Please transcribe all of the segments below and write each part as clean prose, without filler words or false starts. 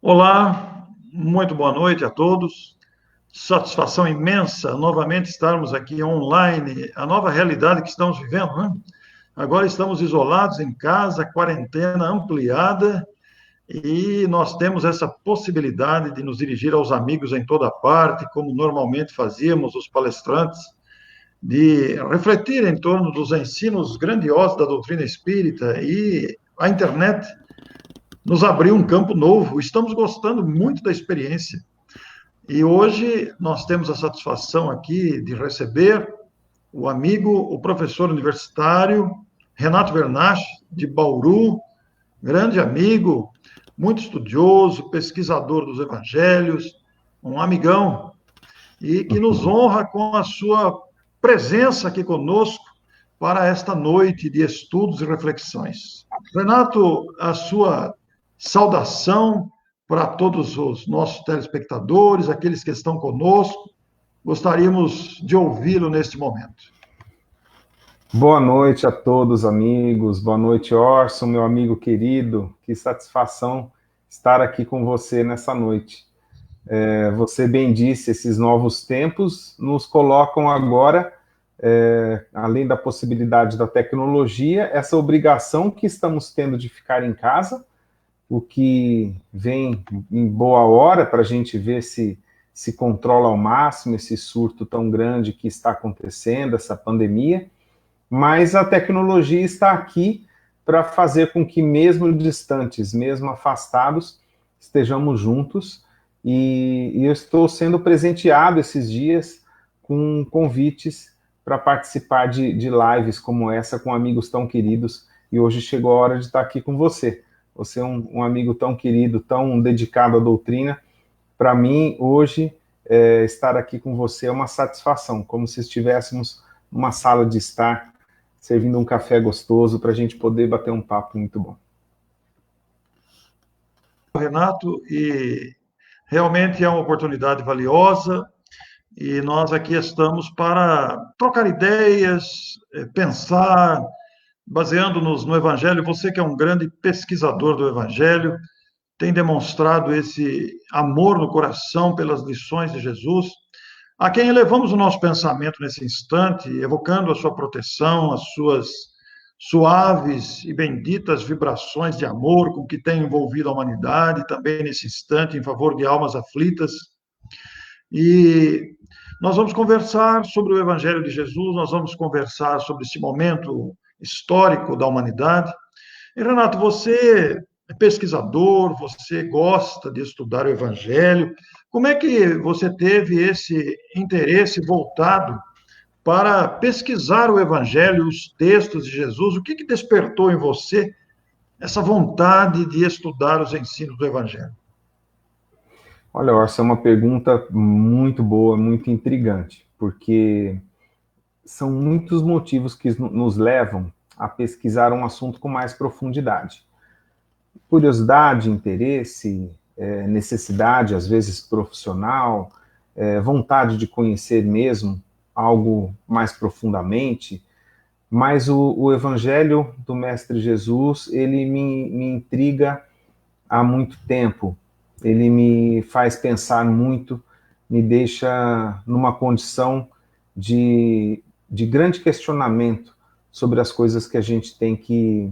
Olá, muito boa noite a todos. Satisfação imensa novamente estarmos aqui online, a nova realidade que estamos vivendo, né? Agora estamos isolados em casa, quarentena ampliada, e nós temos essa possibilidade de nos dirigir aos amigos em toda parte, como normalmente fazíamos os palestrantes, de refletir em torno dos ensinos grandiosos da doutrina espírita, e a internet nos abriu um campo novo. Estamos gostando muito da experiência. E hoje nós temos a satisfação aqui de receber o amigo, o professor universitário Renato Vernach, de Bauru, grande amigo, muito estudioso, pesquisador dos evangelhos, um amigão, e que nos honra com a sua presença aqui conosco para esta noite de estudos e reflexões. Renato, a sua saudação para todos os nossos telespectadores, aqueles que estão conosco, gostaríamos de ouvi-lo neste momento. Boa noite a todos, amigos. Boa noite, Orson, meu amigo querido. Que satisfação estar aqui com você nessa noite. Você bem disse, esses novos tempos nos colocam agora, além da possibilidade da tecnologia, essa obrigação que estamos tendo de ficar em casa, o que vem em boa hora para a gente ver se controla ao máximo esse surto tão grande que está acontecendo, essa pandemia. Mas a tecnologia está aqui para fazer com que, mesmo distantes, mesmo afastados, estejamos juntos. E eu estou sendo presenteado esses dias com convites para participar de lives como essa, com amigos tão queridos. E hoje chegou a hora de estar aqui com você. Você é um amigo tão querido, tão dedicado à doutrina. Para mim, hoje, estar aqui com você é uma satisfação, como se estivéssemos numa sala de estar, servindo um café gostoso para a gente poder bater um papo muito bom. Renato, e realmente é uma oportunidade valiosa, e nós aqui estamos para trocar ideias, pensar, baseando-nos no Evangelho. Você que é um grande pesquisador do Evangelho, tem demonstrado esse amor no coração pelas lições de Jesus, a quem elevamos o nosso pensamento nesse instante, evocando a sua proteção, as suas suaves e benditas vibrações de amor com que tem envolvido a humanidade, também nesse instante, em favor de almas aflitas. E nós vamos conversar sobre o Evangelho de Jesus, nós vamos conversar sobre esse momento histórico da humanidade. E, Renato, você é pesquisador, você gosta de estudar o Evangelho. Como é que você teve esse interesse voltado para pesquisar o Evangelho, os textos de Jesus? O que despertou em você essa vontade de estudar os ensinos do Evangelho? Olha, Orson, é uma pergunta muito boa, muito intrigante, porque são muitos motivos que nos levam a pesquisar um assunto com mais profundidade. Curiosidade, interesse, necessidade, às vezes profissional, vontade de conhecer mesmo algo mais profundamente, mas o Evangelho do Mestre Jesus, ele me intriga há muito tempo, ele me faz pensar muito, me deixa numa condição de grande questionamento sobre as coisas que a gente tem que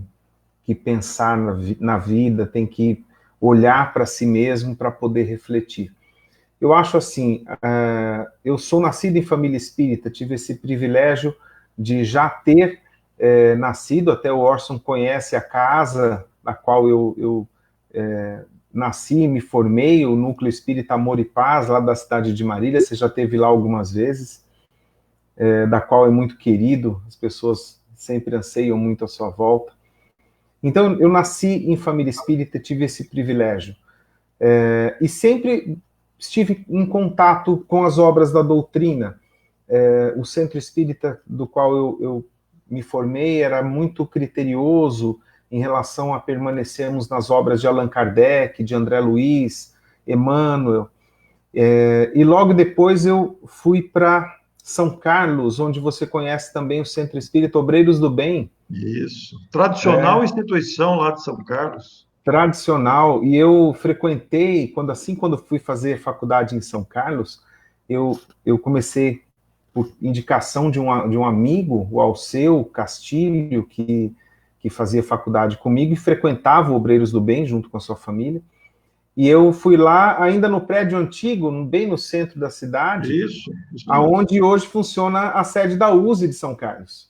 pensar na vida, tem que olhar para si mesmo para poder refletir. Eu acho assim, eu sou nascido em família espírita, tive esse privilégio de já ter nascido, até o Orson conhece a casa na qual eu nasci e me formei, o Núcleo Espírita Amor e Paz, lá da cidade de Marília, você já esteve lá algumas vezes, da qual é muito querido, as pessoas sempre anseiam muito a sua volta. Então, eu nasci em família espírita, tive esse privilégio. E sempre estive em contato com as obras da doutrina. O centro espírita do qual eu me formei era muito criterioso em relação a permanecermos nas obras de Allan Kardec, de André Luiz, Emmanuel. E logo depois eu fui para São Carlos, onde você conhece também o Centro Espírita Obreiros do Bem. Isso. Tradicional instituição lá de São Carlos. tradicional, e eu frequentei, quando fui fazer faculdade em São Carlos, eu comecei por indicação de um amigo, o Alceu Castilho, que fazia faculdade comigo e frequentava o Obreiros do Bem junto com a sua família. E eu fui lá, ainda no prédio antigo, bem no centro da cidade, Isso mesmo. aonde hoje funciona a sede da USE de São Carlos,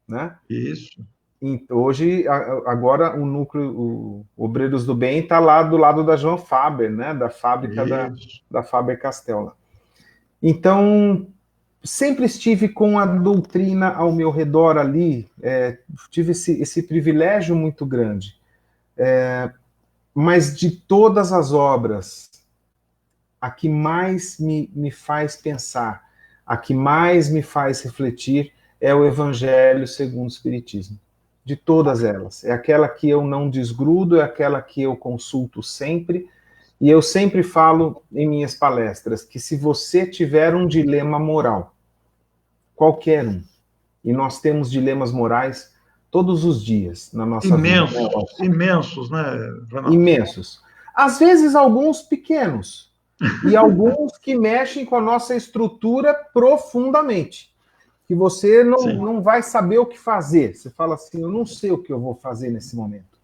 né? Isso. E hoje, agora, o Obreiros do Bem está lá do lado da João Faber, né? Da fábrica Isso. da Faber-Castell. Então, sempre estive com a doutrina ao meu redor ali, tive esse privilégio muito grande. Mas de todas as obras, a que mais me faz pensar, a que mais me faz refletir é o Evangelho segundo o Espiritismo. De todas elas. É aquela que eu não desgrudo, é aquela que eu consulto sempre, e eu sempre falo em minhas palestras que se você tiver um dilema moral, qualquer um, e nós temos dilemas morais todos os dias na nossa vida. Imensos, né, Renato? Imensos. Às vezes alguns pequenos, e alguns que mexem com a nossa estrutura profundamente, que você não vai saber o que fazer. Você fala assim, eu não sei o que eu vou fazer nesse momento.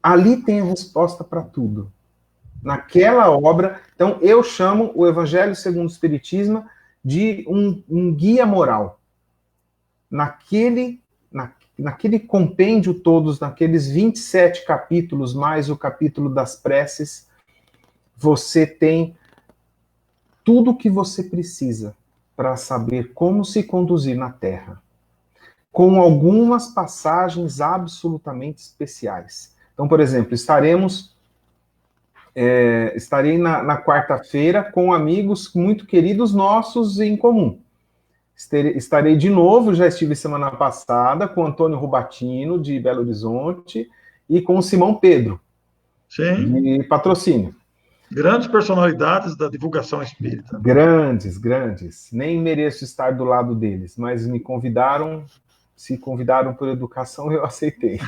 Ali tem a resposta para tudo. Naquela obra, então eu chamo o Evangelho segundo o Espiritismo de um guia moral. Naquele compêndio todos, naqueles 27 capítulos, mais o capítulo das preces, você tem tudo o que você precisa para saber como se conduzir na Terra, com algumas passagens absolutamente especiais. Então, por exemplo, estarei na quarta-feira com amigos muito queridos nossos em comum. Estarei de novo, já estive semana passada, com Antônio Rubatino, de Belo Horizonte, e com o Simão Pedro, de Patrocínio. Grandes personalidades da divulgação espírita. Grandes. Nem mereço estar do lado deles, mas me convidaram, se convidaram por educação, eu aceitei.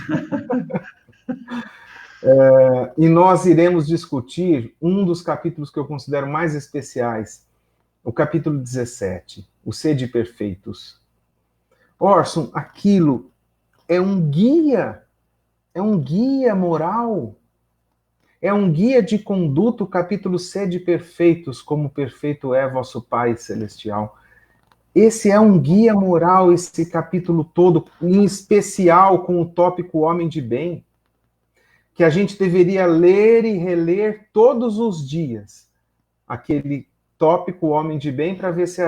E nós iremos discutir um dos capítulos que eu considero mais especiais, o capítulo 17, o Sede Perfeitos. Orson, aquilo é um guia moral, é um guia de conduta, o capítulo Sede Perfeitos, como perfeito é vosso Pai Celestial. Esse é um guia moral, esse capítulo todo, em especial com o tópico Homem de Bem, que a gente deveria ler e reler todos os dias. Aquele tópico Homem de Bem, para ver se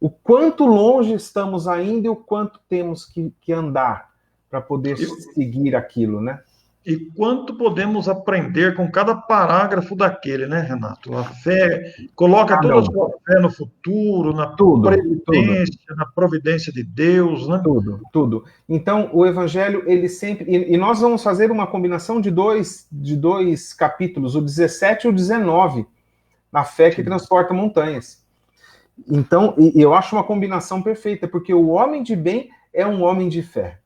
o quanto longe estamos ainda e o quanto temos que andar para poder seguir aquilo, né? E quanto podemos aprender com cada parágrafo daquele, né, Renato? A fé, coloca toda a sua fé no futuro, na previdência, na providência de Deus, né? Tudo. Então, o Evangelho, ele sempre... E nós vamos fazer uma combinação de dois capítulos, o 17 e o 19, na fé que transporta montanhas. Então, eu acho uma combinação perfeita, porque o homem de bem é um homem de fé.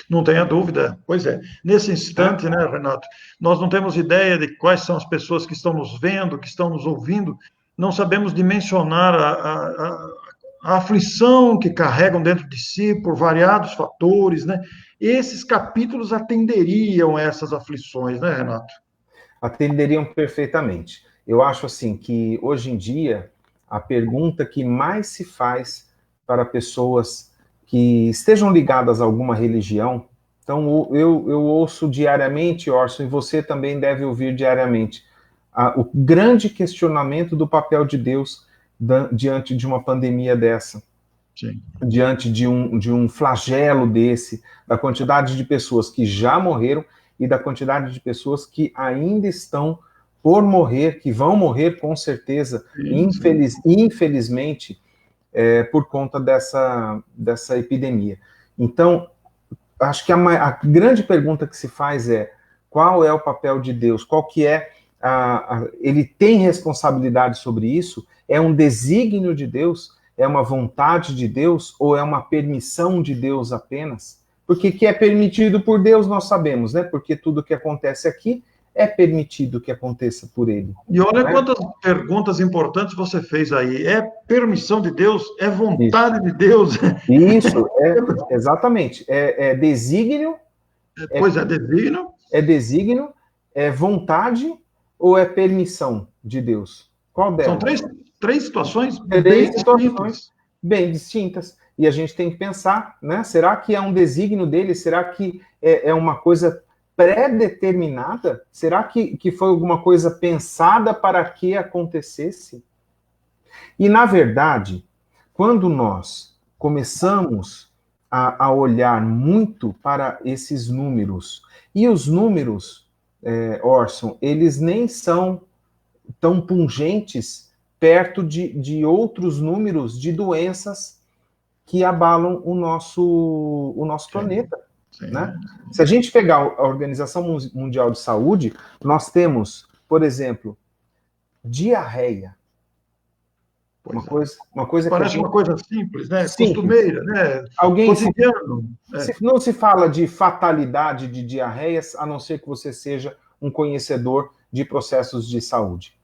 Não tenha dúvida. Pois é. Nesse instante, né, Renato, nós não temos ideia de quais são as pessoas que estão nos vendo, que estão nos ouvindo, não sabemos dimensionar a aflição que carregam dentro de si por variados fatores, né? Esses capítulos atenderiam essas aflições, né, Renato? Atenderiam perfeitamente. Eu acho assim que hoje em dia a pergunta que mais se faz para pessoas que estejam ligadas a alguma religião, então eu ouço diariamente, Orson, e você também deve ouvir diariamente, o grande questionamento do papel de Deus diante de uma pandemia dessa. Sim. Diante de um flagelo desse, da quantidade de pessoas que já morreram e da quantidade de pessoas que ainda estão por morrer, que vão morrer com certeza, infelizmente, por conta dessa epidemia. Então, acho que a grande pergunta que se faz é: qual é o papel de Deus? Qual que é ele tem responsabilidade sobre isso? É um desígnio de Deus? É uma vontade de Deus? Ou é uma permissão de Deus apenas? Porque que é permitido por Deus, nós sabemos, né? Porque tudo que acontece aqui é permitido que aconteça por Ele. E olha Né? quantas perguntas importantes você fez aí. É permissão de Deus? É Isso. vontade de Deus? Isso, exatamente. É desígnio, Pois é, divino. é desígnio, é vontade ou é permissão de Deus? Qual São delas? três situações Três bem situações distintas. bem distintas. E a gente tem que pensar, né? Será que é um desígnio dele? Será que é uma coisa pré-determinada? Será que foi alguma coisa pensada para que acontecesse? E, na verdade, quando nós começamos a olhar muito para esses números, e os números, Orson, eles nem são tão pungentes perto de outros números de doenças que abalam o nosso planeta. Sim. Né? Se a gente pegar a Organização Mundial de Saúde, nós temos, por exemplo, diarreia. Uma coisa que a Parece gente... uma coisa simples, né? Simples. Costumeira, né? Alguém Cotidiano. não se fala de fatalidade de diarreias, a não ser que você seja um conhecedor de processos de saúde.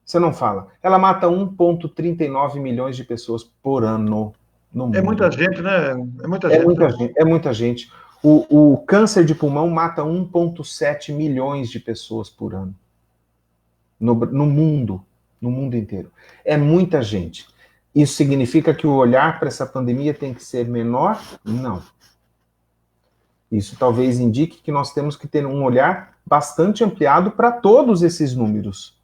Você não fala. Ela mata 1,39 milhões de pessoas por ano no mundo. É muita gente, né? É muita É gente. muita Né? gente. É muita gente. O câncer de pulmão mata 1,7 milhões de pessoas por ano. No mundo. No mundo inteiro. É muita gente. Isso significa que o olhar para essa pandemia tem que ser menor? Não. Isso talvez indique que nós temos que ter um olhar bastante ampliado para todos esses números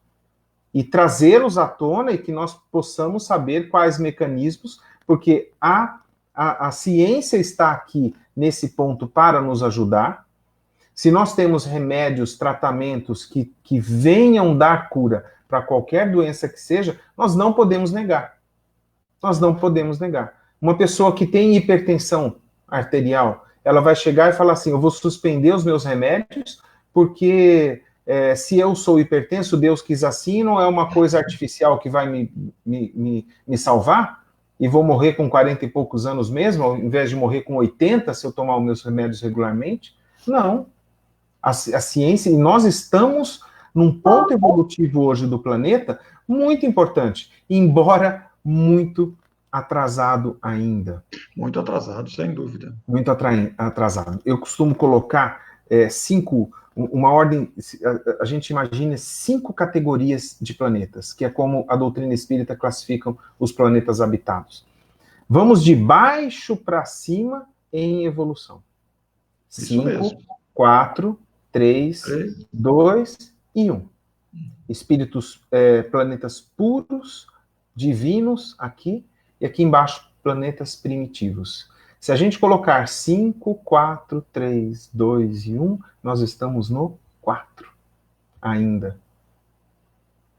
e trazê-los à tona e que nós possamos saber quais mecanismos, porque a ciência está aqui nesse ponto para nos ajudar. Se nós temos remédios, tratamentos que venham dar cura para qualquer doença que seja, nós não podemos negar. Nós não podemos negar. Uma pessoa que tem hipertensão arterial, ela vai chegar e falar assim, eu vou suspender os meus remédios, porque se eu sou hipertenso, Deus quis assim, não é uma coisa artificial que vai me salvar, e vou morrer com 40 e poucos anos mesmo, ao invés de morrer com 80, se eu tomar os meus remédios regularmente. Não. A ciência, e nós estamos num ponto evolutivo hoje do planeta muito importante, embora muito atrasado ainda. Muito atrasado, sem dúvida. Muito atrasado. Eu costumo colocar uma ordem, a gente imagina 5 categorias de planetas, que é como a doutrina espírita classifica os planetas habitados. Vamos de baixo para cima em evolução. 5, 4, 3, 2 e 1. Espíritos, planetas puros, divinos aqui, e aqui embaixo, planetas primitivos. Se a gente colocar 5, 4, 3, 2 e 1, nós estamos no 4 ainda.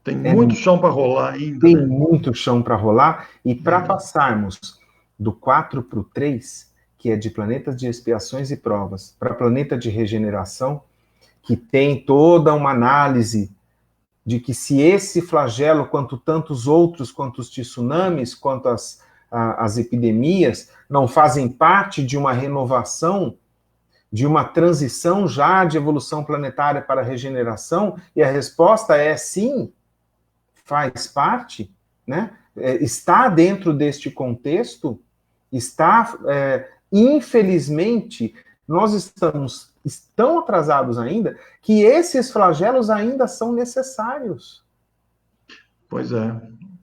Tem muito chão para rolar ainda. Tem muito chão para rolar, e para passarmos do 4 para o 3, que é de planetas de expiações e provas, para planeta de regeneração, que tem toda uma análise de que se esse flagelo, quanto tantos outros, quanto os tsunamis, quanto as epidemias, não fazem parte de uma renovação, de uma transição já de evolução planetária para regeneração, e a resposta é sim, faz parte, né? Está dentro deste contexto, infelizmente, nós estamos tão atrasados ainda que esses flagelos ainda são necessários. Pois é.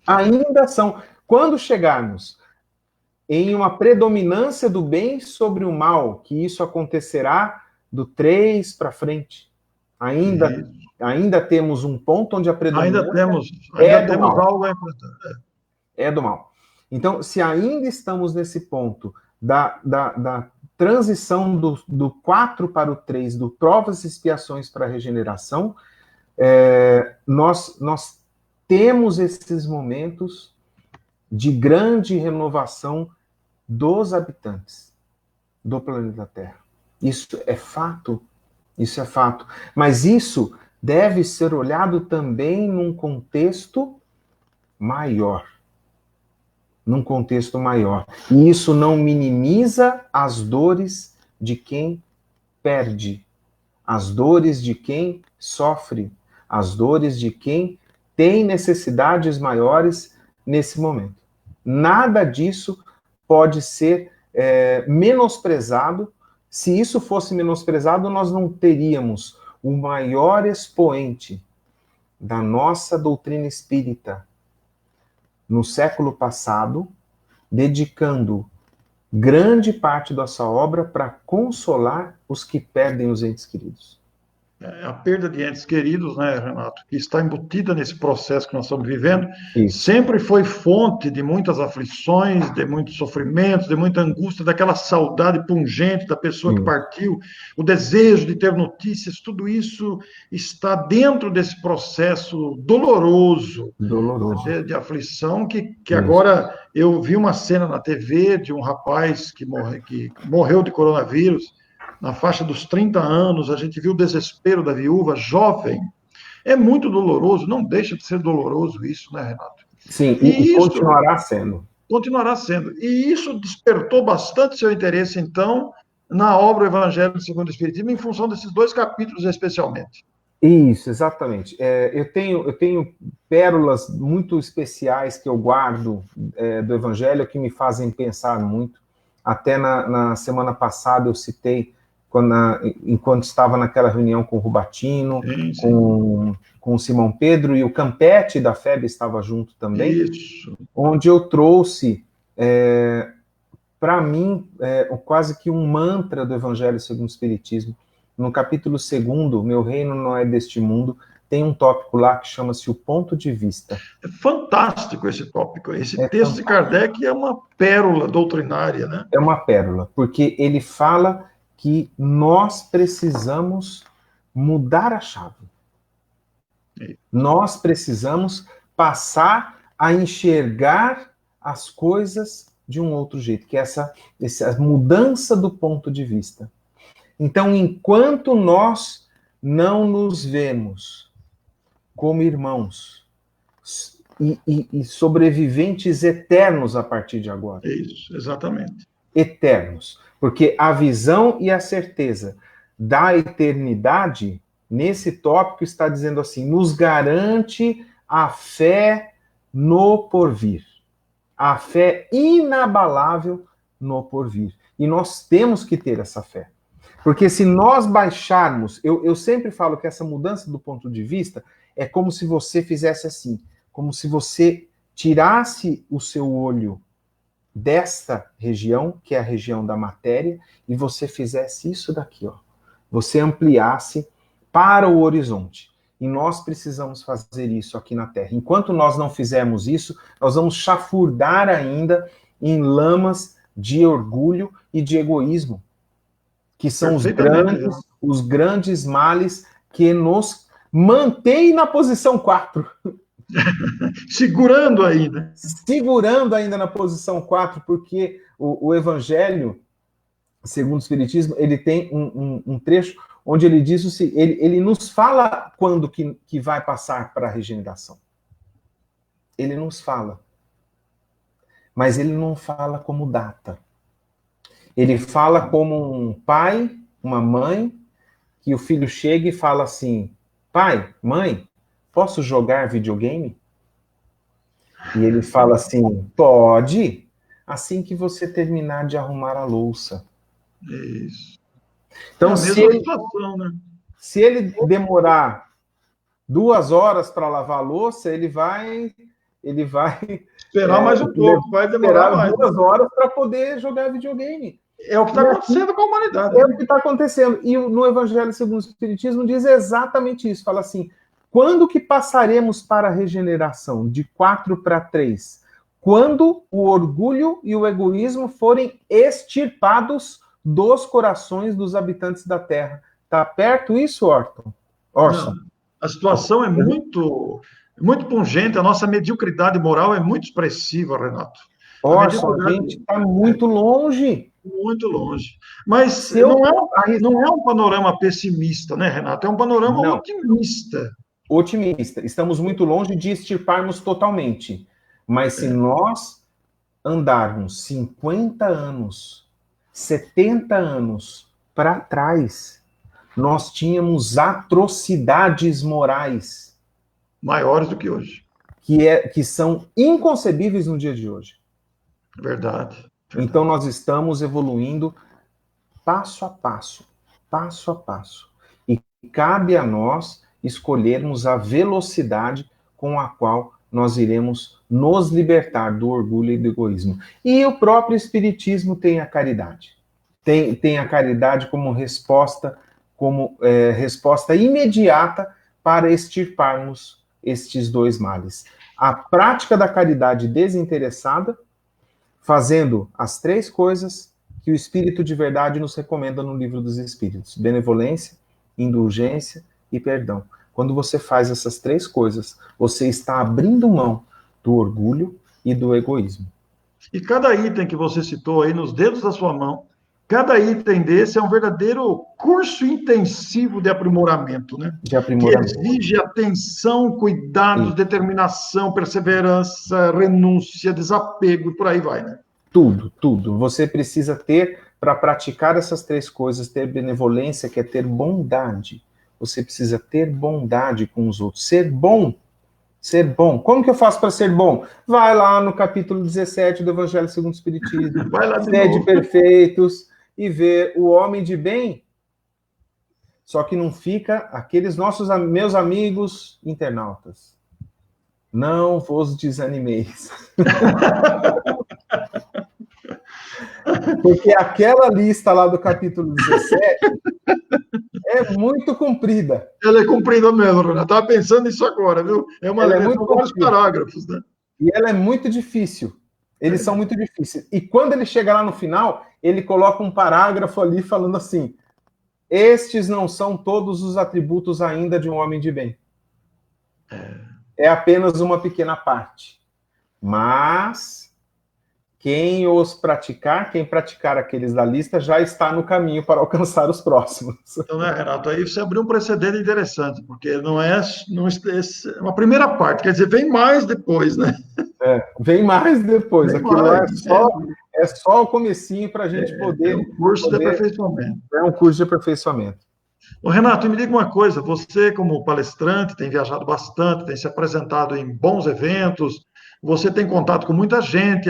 Ainda são. Quando chegarmos em uma predominância do bem sobre o mal, que isso acontecerá do 3 para frente, ainda temos um ponto onde a predominância ainda temos algo a enfrentar. É do mal. Então, se ainda estamos nesse ponto da transição do 4 para o 3, do provas e expiações para a regeneração, nós temos esses momentos de grande renovação dos habitantes do planeta Terra. Isso é fato. Isso é fato. Mas isso deve ser olhado também num contexto maior. Num contexto maior. E isso não minimiza as dores de quem perde, as dores de quem sofre, as dores de quem tem necessidades maiores nesse momento. Nada disso pode ser menosprezado. Se isso fosse menosprezado, nós não teríamos o maior expoente da nossa doutrina espírita no século passado, dedicando grande parte da sua obra para consolar os que perdem os entes queridos. A perda de entes queridos, né, Renato, que está embutida nesse processo que nós estamos vivendo, Isso. sempre foi fonte de muitas aflições, de muitos sofrimentos, de muita angústia, daquela saudade pungente da pessoa que partiu, o desejo de ter notícias, tudo isso está dentro desse processo doloroso, de aflição, que agora eu vi uma cena na TV de um rapaz que morreu de coronavírus, na faixa dos 30 anos, a gente viu o desespero da viúva, jovem. É muito doloroso, não deixa de ser doloroso isso, né, Renato? Sim, e continuará sendo. Continuará sendo. E isso despertou bastante seu interesse, então, na obra Evangelho segundo o Espiritismo, em função desses 2 capítulos especialmente. Isso, exatamente. Eu tenho pérolas muito especiais que eu guardo do Evangelho que me fazem pensar muito. Até na semana passada eu citei enquanto estava naquela reunião com o Rubatino, com o Simão Pedro, e o Campete da FEB estava junto também, isso. Onde eu trouxe, para mim, quase que um mantra do Evangelho segundo o Espiritismo. No capítulo 2º, Meu Reino Não É Deste Mundo, tem um tópico lá que chama-se O Ponto de Vista. É fantástico esse tópico. Esse texto de Kardec é uma pérola doutrinária, né? É uma pérola, porque ele fala que nós precisamos mudar a chave. Nós precisamos passar a enxergar as coisas de um outro jeito, que é essa mudança do ponto de vista. Então, enquanto nós não nos vemos como irmãos e sobreviventes eternos a partir de agora. Isso, exatamente. Eternos. Porque a visão e a certeza da eternidade, nesse tópico, está dizendo assim, nos garante a fé no porvir. A fé inabalável no porvir. E nós temos que ter essa fé. Porque se nós baixarmos, eu sempre falo que essa mudança do ponto de vista é como se você fizesse assim, como se você tirasse o seu olho desta região, que é a região da matéria, e você fizesse isso daqui, ó. Você ampliasse para o horizonte. E nós precisamos fazer isso aqui na Terra. Enquanto nós não fizermos isso, nós vamos chafurdar ainda em lamas de orgulho e de egoísmo, que são os grandes males que nos mantêm na posição 4. Segurando ainda. Segurando ainda na posição 4, porque o Evangelho, segundo o Espiritismo, ele tem um trecho onde ele diz o seguinte, ele nos fala quando que vai passar para a regeneração. Ele nos fala. Mas ele não fala como data. Ele fala como um pai, uma mãe, que o filho chega e fala assim, pai, mãe, posso jogar videogame? E ele fala assim, pode, assim que você terminar de arrumar a louça. Isso. Então, situação, né? Se ele demorar 2 horas para lavar a louça, ele vai esperar mais um pouco, vai demorar mais. 2 horas para poder jogar videogame. É o que está acontecendo com a humanidade. É o que está acontecendo. E no Evangelho segundo o Espiritismo diz exatamente isso. Fala assim, quando que passaremos para a regeneração? De 4 para 3. Quando o orgulho e o egoísmo forem extirpados dos corações dos habitantes da Terra. Está perto isso, Orson? Não, a situação é muito pungente, a nossa mediocridade moral é muito expressiva, Renato. Orson, a gente está muito longe. Muito longe. Mas não é um panorama pessimista, né, Renato? É um panorama otimista. Otimista. Estamos muito longe de extirparmos totalmente. Mas se nós andarmos 50 anos, 70 anos para trás. Nós tínhamos atrocidades morais. Maiores do que hoje. Que são inconcebíveis no dia de hoje. Verdade. Então nós estamos evoluindo passo a passo, passo a passo. E cabe a nós escolhermos a velocidade com a qual nós iremos nos libertar do orgulho e do egoísmo. E o próprio Espiritismo tem a caridade. Tem a caridade como resposta imediata para extirparmos estes dois males. A prática da caridade desinteressada, fazendo as três coisas que o Espírito de verdade nos recomenda no Livro dos Espíritos: benevolência, indulgência e perdão. Quando você faz essas três coisas, você está abrindo mão do orgulho e do egoísmo. E cada item que você citou aí nos dedos da sua mão, cada item desse é um verdadeiro curso intensivo de aprimoramento, né? De aprimoramento. Que exige atenção, cuidado, determinação, perseverança, renúncia, desapego, e por aí vai, né? Tudo, tudo. Você precisa ter, para praticar essas três coisas, ter benevolência, que é ter bondade. Você precisa ter bondade com os outros. Ser bom. Ser bom. Como que eu faço para ser bom? Vai lá no capítulo 17 do Evangelho segundo o Espiritismo. Vai lá de Sede novo. perfeitos e vê o homem de bem. Só que não fica aqueles meus amigos internautas. Não vos desanimeis. Porque aquela lista lá do capítulo 17 é muito comprida. Ela é comprida mesmo, Renato. Eu estava pensando nisso agora, viu? É uma lista com vários parágrafos, né? E ela é muito difícil. Eles são muito difíceis. E quando ele chega lá no final, ele coloca um parágrafo ali falando assim: estes não são todos os atributos ainda de um homem de bem. É apenas uma pequena parte. Mas quem praticar aqueles da lista, já está no caminho para alcançar os próximos. Então, né, Renato, aí você abriu um precedente interessante, porque não é uma primeira parte, quer dizer, vem mais depois, né? Vem mais depois. Vem Aquilo mais, é só o comecinho para a gente poder... É um curso de aperfeiçoamento. É um curso de aperfeiçoamento. Ô, Renato, me diga uma coisa, você como palestrante tem viajado bastante, tem se apresentado em bons eventos, você tem contato com muita gente,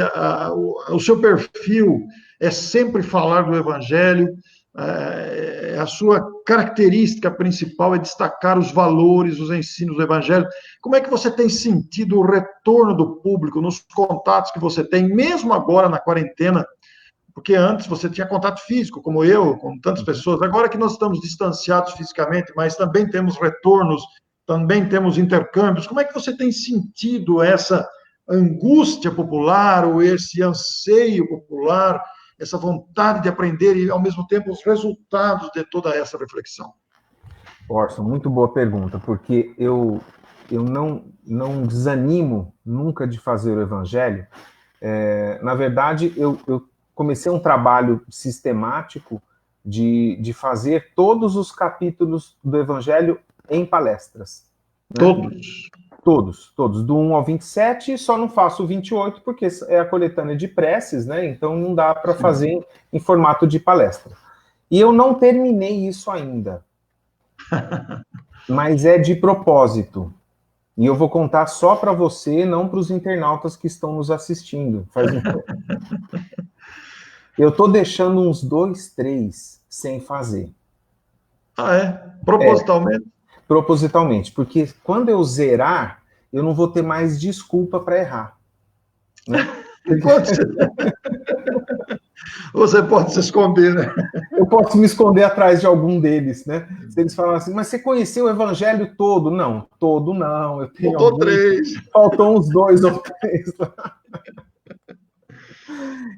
o seu perfil é sempre falar do Evangelho, a sua característica principal é destacar os valores, os ensinos do Evangelho. Como é que você tem sentido o retorno do público nos contatos que você tem, mesmo agora na quarentena? Porque antes você tinha contato físico, como eu, com tantas pessoas. Agora que nós estamos distanciados fisicamente, mas também temos retornos, também temos intercâmbios. Como é que você tem sentido essa angústia popular, ou esse anseio popular, essa vontade de aprender e, ao mesmo tempo, os resultados de toda essa reflexão? Orson, muito boa pergunta, porque eu não desanimo nunca de fazer o Evangelho. Na verdade, eu comecei um trabalho sistemático de fazer todos os capítulos do Evangelho em palestras. Né? Todos, do 1 ao 27, só não faço o 28, porque é a coletânea de preces, né? Então não dá para fazer em formato de palestra. E eu não terminei isso ainda. Mas é de propósito. E eu vou contar só para você, não para os internautas que estão nos assistindo. Faz um tempo. Eu estou deixando uns 2, 3 sem fazer. Ah, é? Propositalmente? Propositalmente, porque quando eu zerar, eu não vou ter mais desculpa para errar. Né? Você pode se esconder, né? Eu posso me esconder atrás de algum deles, né? Se eles falam assim, mas você conheceu o Evangelho todo? Não, todo não. Eu tenho Faltou 3. Faltou uns 2 ou 3 lá.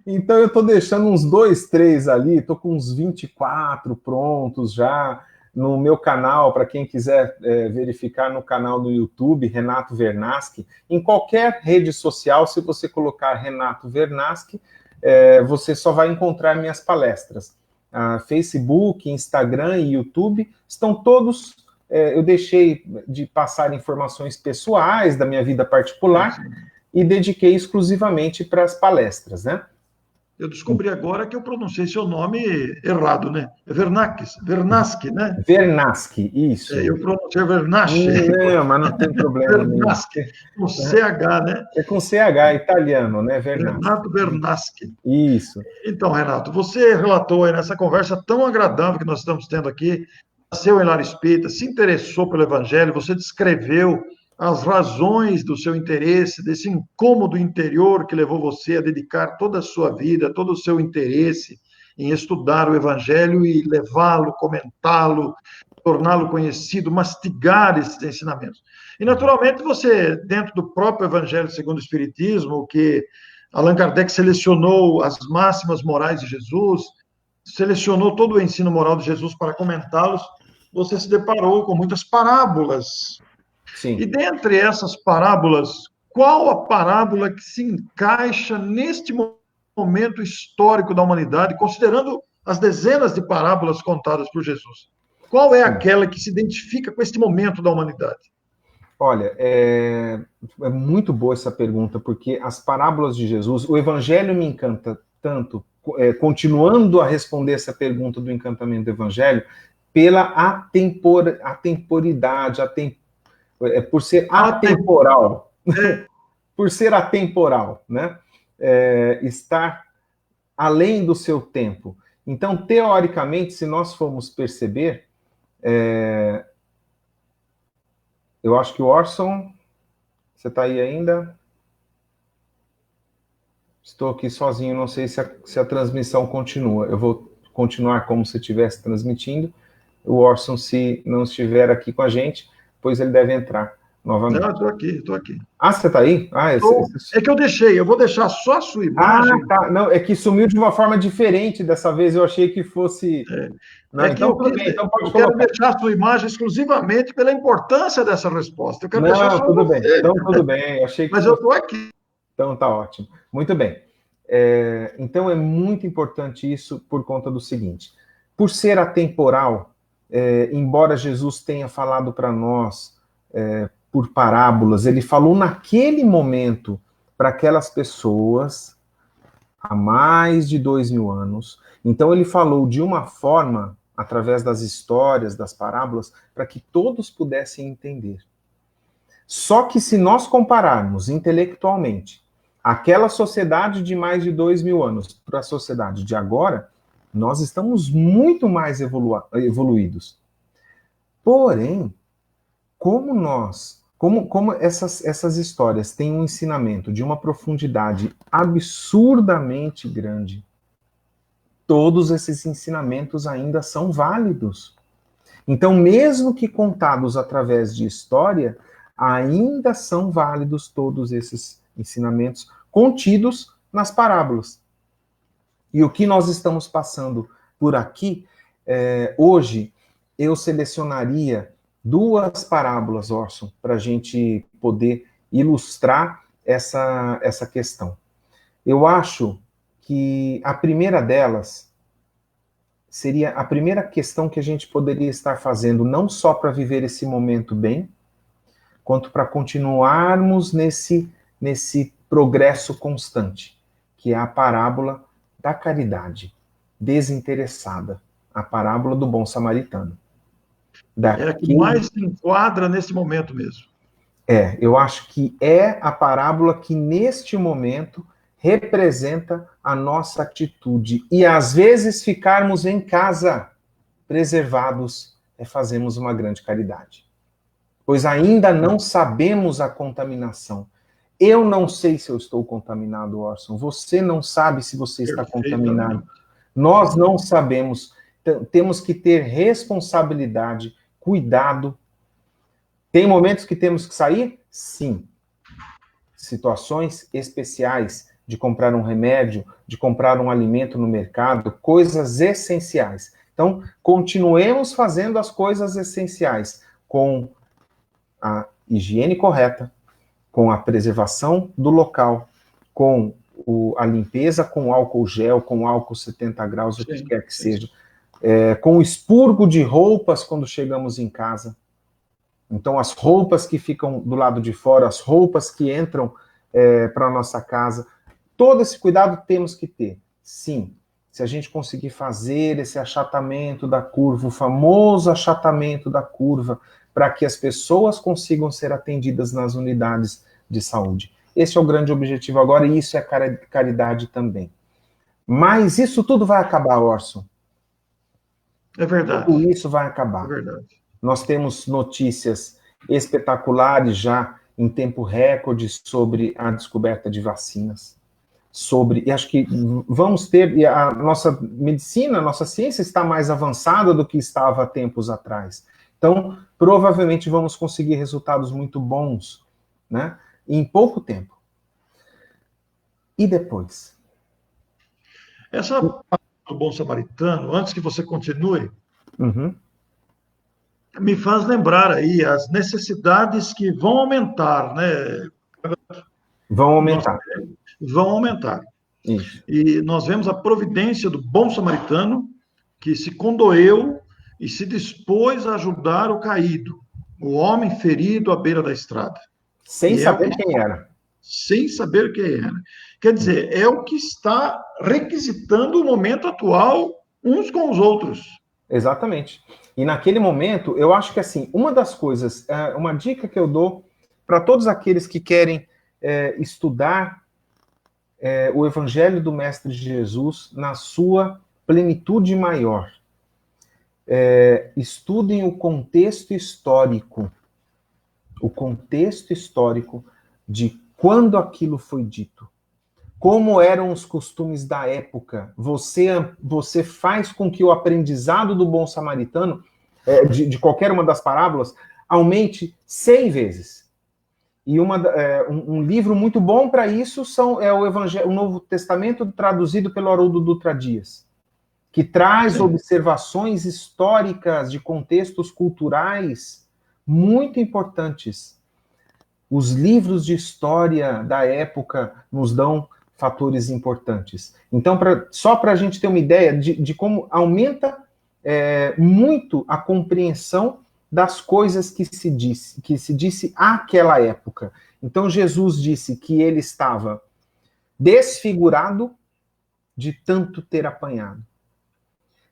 Então eu estou deixando uns 2, 3 ali, estou com uns 24 prontos já no meu canal, para quem quiser verificar no canal do YouTube, Renato Vernaschi. Em qualquer rede social, se você colocar Renato Vernaschi, você só vai encontrar minhas palestras. Facebook, Instagram e YouTube estão todos... eu deixei de passar informações pessoais da minha vida particular e dediquei exclusivamente para as palestras, né? Eu descobri agora que eu pronunciei seu nome errado, né? É Vernasque, né? Vernasque, isso. Eu pronunciei Vernasque, Não, mas não tem problema nenhum. Vernasque, com CH, né? É com CH, italiano, né? Vernasque. Renato Vernasque. Isso. Então, Renato, você relatou aí nessa conversa tão agradável que nós estamos tendo aqui, nasceu em Lar Espírita, se interessou pelo Evangelho, você descreveu as razões do seu interesse, desse incômodo interior que levou você a dedicar toda a sua vida, todo o seu interesse em estudar o Evangelho e levá-lo, comentá-lo, torná-lo conhecido, mastigar esses ensinamentos. E, naturalmente, você, dentro do próprio Evangelho segundo o Espiritismo, que Allan Kardec selecionou as máximas morais de Jesus, selecionou todo o ensino moral de Jesus para comentá-los, você se deparou com muitas parábolas. Sim. E dentre essas parábolas, qual a parábola que se encaixa neste momento histórico da humanidade, considerando as dezenas de parábolas contadas por Jesus? Qual é aquela que se identifica com este momento da humanidade? Olha, é muito boa essa pergunta, porque as parábolas de Jesus, o Evangelho me encanta tanto, continuando a responder essa pergunta do encantamento do Evangelho, pela atemporidade, por ser atemporal, por ser atemporal, né? Estar além do seu tempo. Então, teoricamente, se nós formos perceber, eu acho que o Orson, você está aí ainda? Estou aqui sozinho, não sei se a transmissão continua. Eu vou continuar como se estivesse transmitindo. O Orson, se não estiver aqui com a gente, pois ele deve entrar novamente. Não, estou aqui, estou aqui. Ah, você está aí? É que eu vou deixar só a sua imagem. Tá. Não, é que sumiu de uma forma diferente dessa vez, eu achei que fosse... Não, É que então tudo bem, então pode quero colocar. deixar a sua imagem exclusivamente pela importância dessa resposta. Eu quero deixar só Tudo você. bem, então tudo bem, eu achei que Mas eu estou aqui. Então tá ótimo. Muito bem. Então é muito importante isso por conta do seguinte: por ser atemporal, embora Jesus tenha falado para nós por parábolas, ele falou naquele momento para aquelas pessoas há mais de 2000 anos. Então ele falou de uma forma, através das histórias, das parábolas, para que todos pudessem entender. Só que se nós compararmos intelectualmente aquela sociedade de mais de 2000 anos para a sociedade de agora, nós estamos muito mais evoluídos. Porém, como essas histórias têm um ensinamento de uma profundidade absurdamente grande, todos esses ensinamentos ainda são válidos. Então, mesmo que contados através de história, ainda são válidos todos esses ensinamentos contidos nas parábolas. E o que nós estamos passando por aqui, hoje, eu selecionaria 2 parábolas, Orson, para a gente poder ilustrar essa questão. Eu acho que a primeira delas seria a primeira questão que a gente poderia estar fazendo, não só para viver esse momento bem, quanto para continuarmos nesse progresso constante, que é a parábola da caridade desinteressada, a parábola do bom samaritano. É a que mais se enquadra nesse momento mesmo. Eu acho que é a parábola que, neste momento, representa a nossa atitude. E, às vezes, ficarmos em casa preservados fazemos uma grande caridade. Pois ainda não sabemos a contaminação. Eu não sei se eu estou contaminado, Orson. Você não sabe se você está contaminado. Nós não sabemos. Temos que ter responsabilidade, cuidado. Tem momentos que temos que sair? Sim. Situações especiais de comprar um remédio, de comprar um alimento no mercado, coisas essenciais. Então, continuemos fazendo as coisas essenciais com a higiene correta, com a preservação do local, com a limpeza com álcool gel, com álcool 70 graus, o que quer que seja, com o expurgo de roupas quando chegamos em casa. Então, as roupas que ficam do lado de fora, as roupas que entram para a nossa casa, todo esse cuidado temos que ter. sim, se a gente conseguir fazer esse achatamento da curva, o famoso achatamento da curva, para que as pessoas consigam ser atendidas nas unidades de saúde. Esse é o grande objetivo agora, e isso é caridade também. Mas isso tudo vai acabar, Orson. É verdade. Tudo isso vai acabar. É verdade. Nós temos notícias espetaculares já em tempo recorde sobre a descoberta de vacinas. E acho que vamos ter, e a nossa medicina, a nossa ciência está mais avançada do que estava há tempos atrás. Então, provavelmente vamos conseguir resultados muito bons, né, em pouco tempo. E depois? Essa parte do bom samaritano, antes que você continue, me faz lembrar aí as necessidades que vão aumentar, né? Vão aumentar. Vão aumentar. Isso. E nós vemos a providência do bom samaritano que se condoeu e se dispôs a ajudar o caído, o homem ferido à beira da estrada. Sem saber quem era. Sem saber quem era. Quer dizer, é o que está requisitando o momento atual uns com os outros. Exatamente. E naquele momento, eu acho que assim, uma das coisas, uma dica que eu dou para todos aqueles que querem estudar o Evangelho do Mestre Jesus na sua plenitude maior. Estudem o contexto histórico de quando aquilo foi dito. Como eram os costumes da época. Você faz com que o aprendizado do bom samaritano, de qualquer uma das parábolas, aumente 100 vezes. E um livro muito bom para isso é o Novo Testamento traduzido pelo Haroldo Dutra Dias, que traz observações históricas de contextos culturais muito importantes. Os livros de história da época nos dão fatores importantes. Então, só para a gente ter uma ideia de como aumenta muito a compreensão das coisas que se disse àquela época. Então, Jesus disse que ele estava desfigurado de tanto ter apanhado,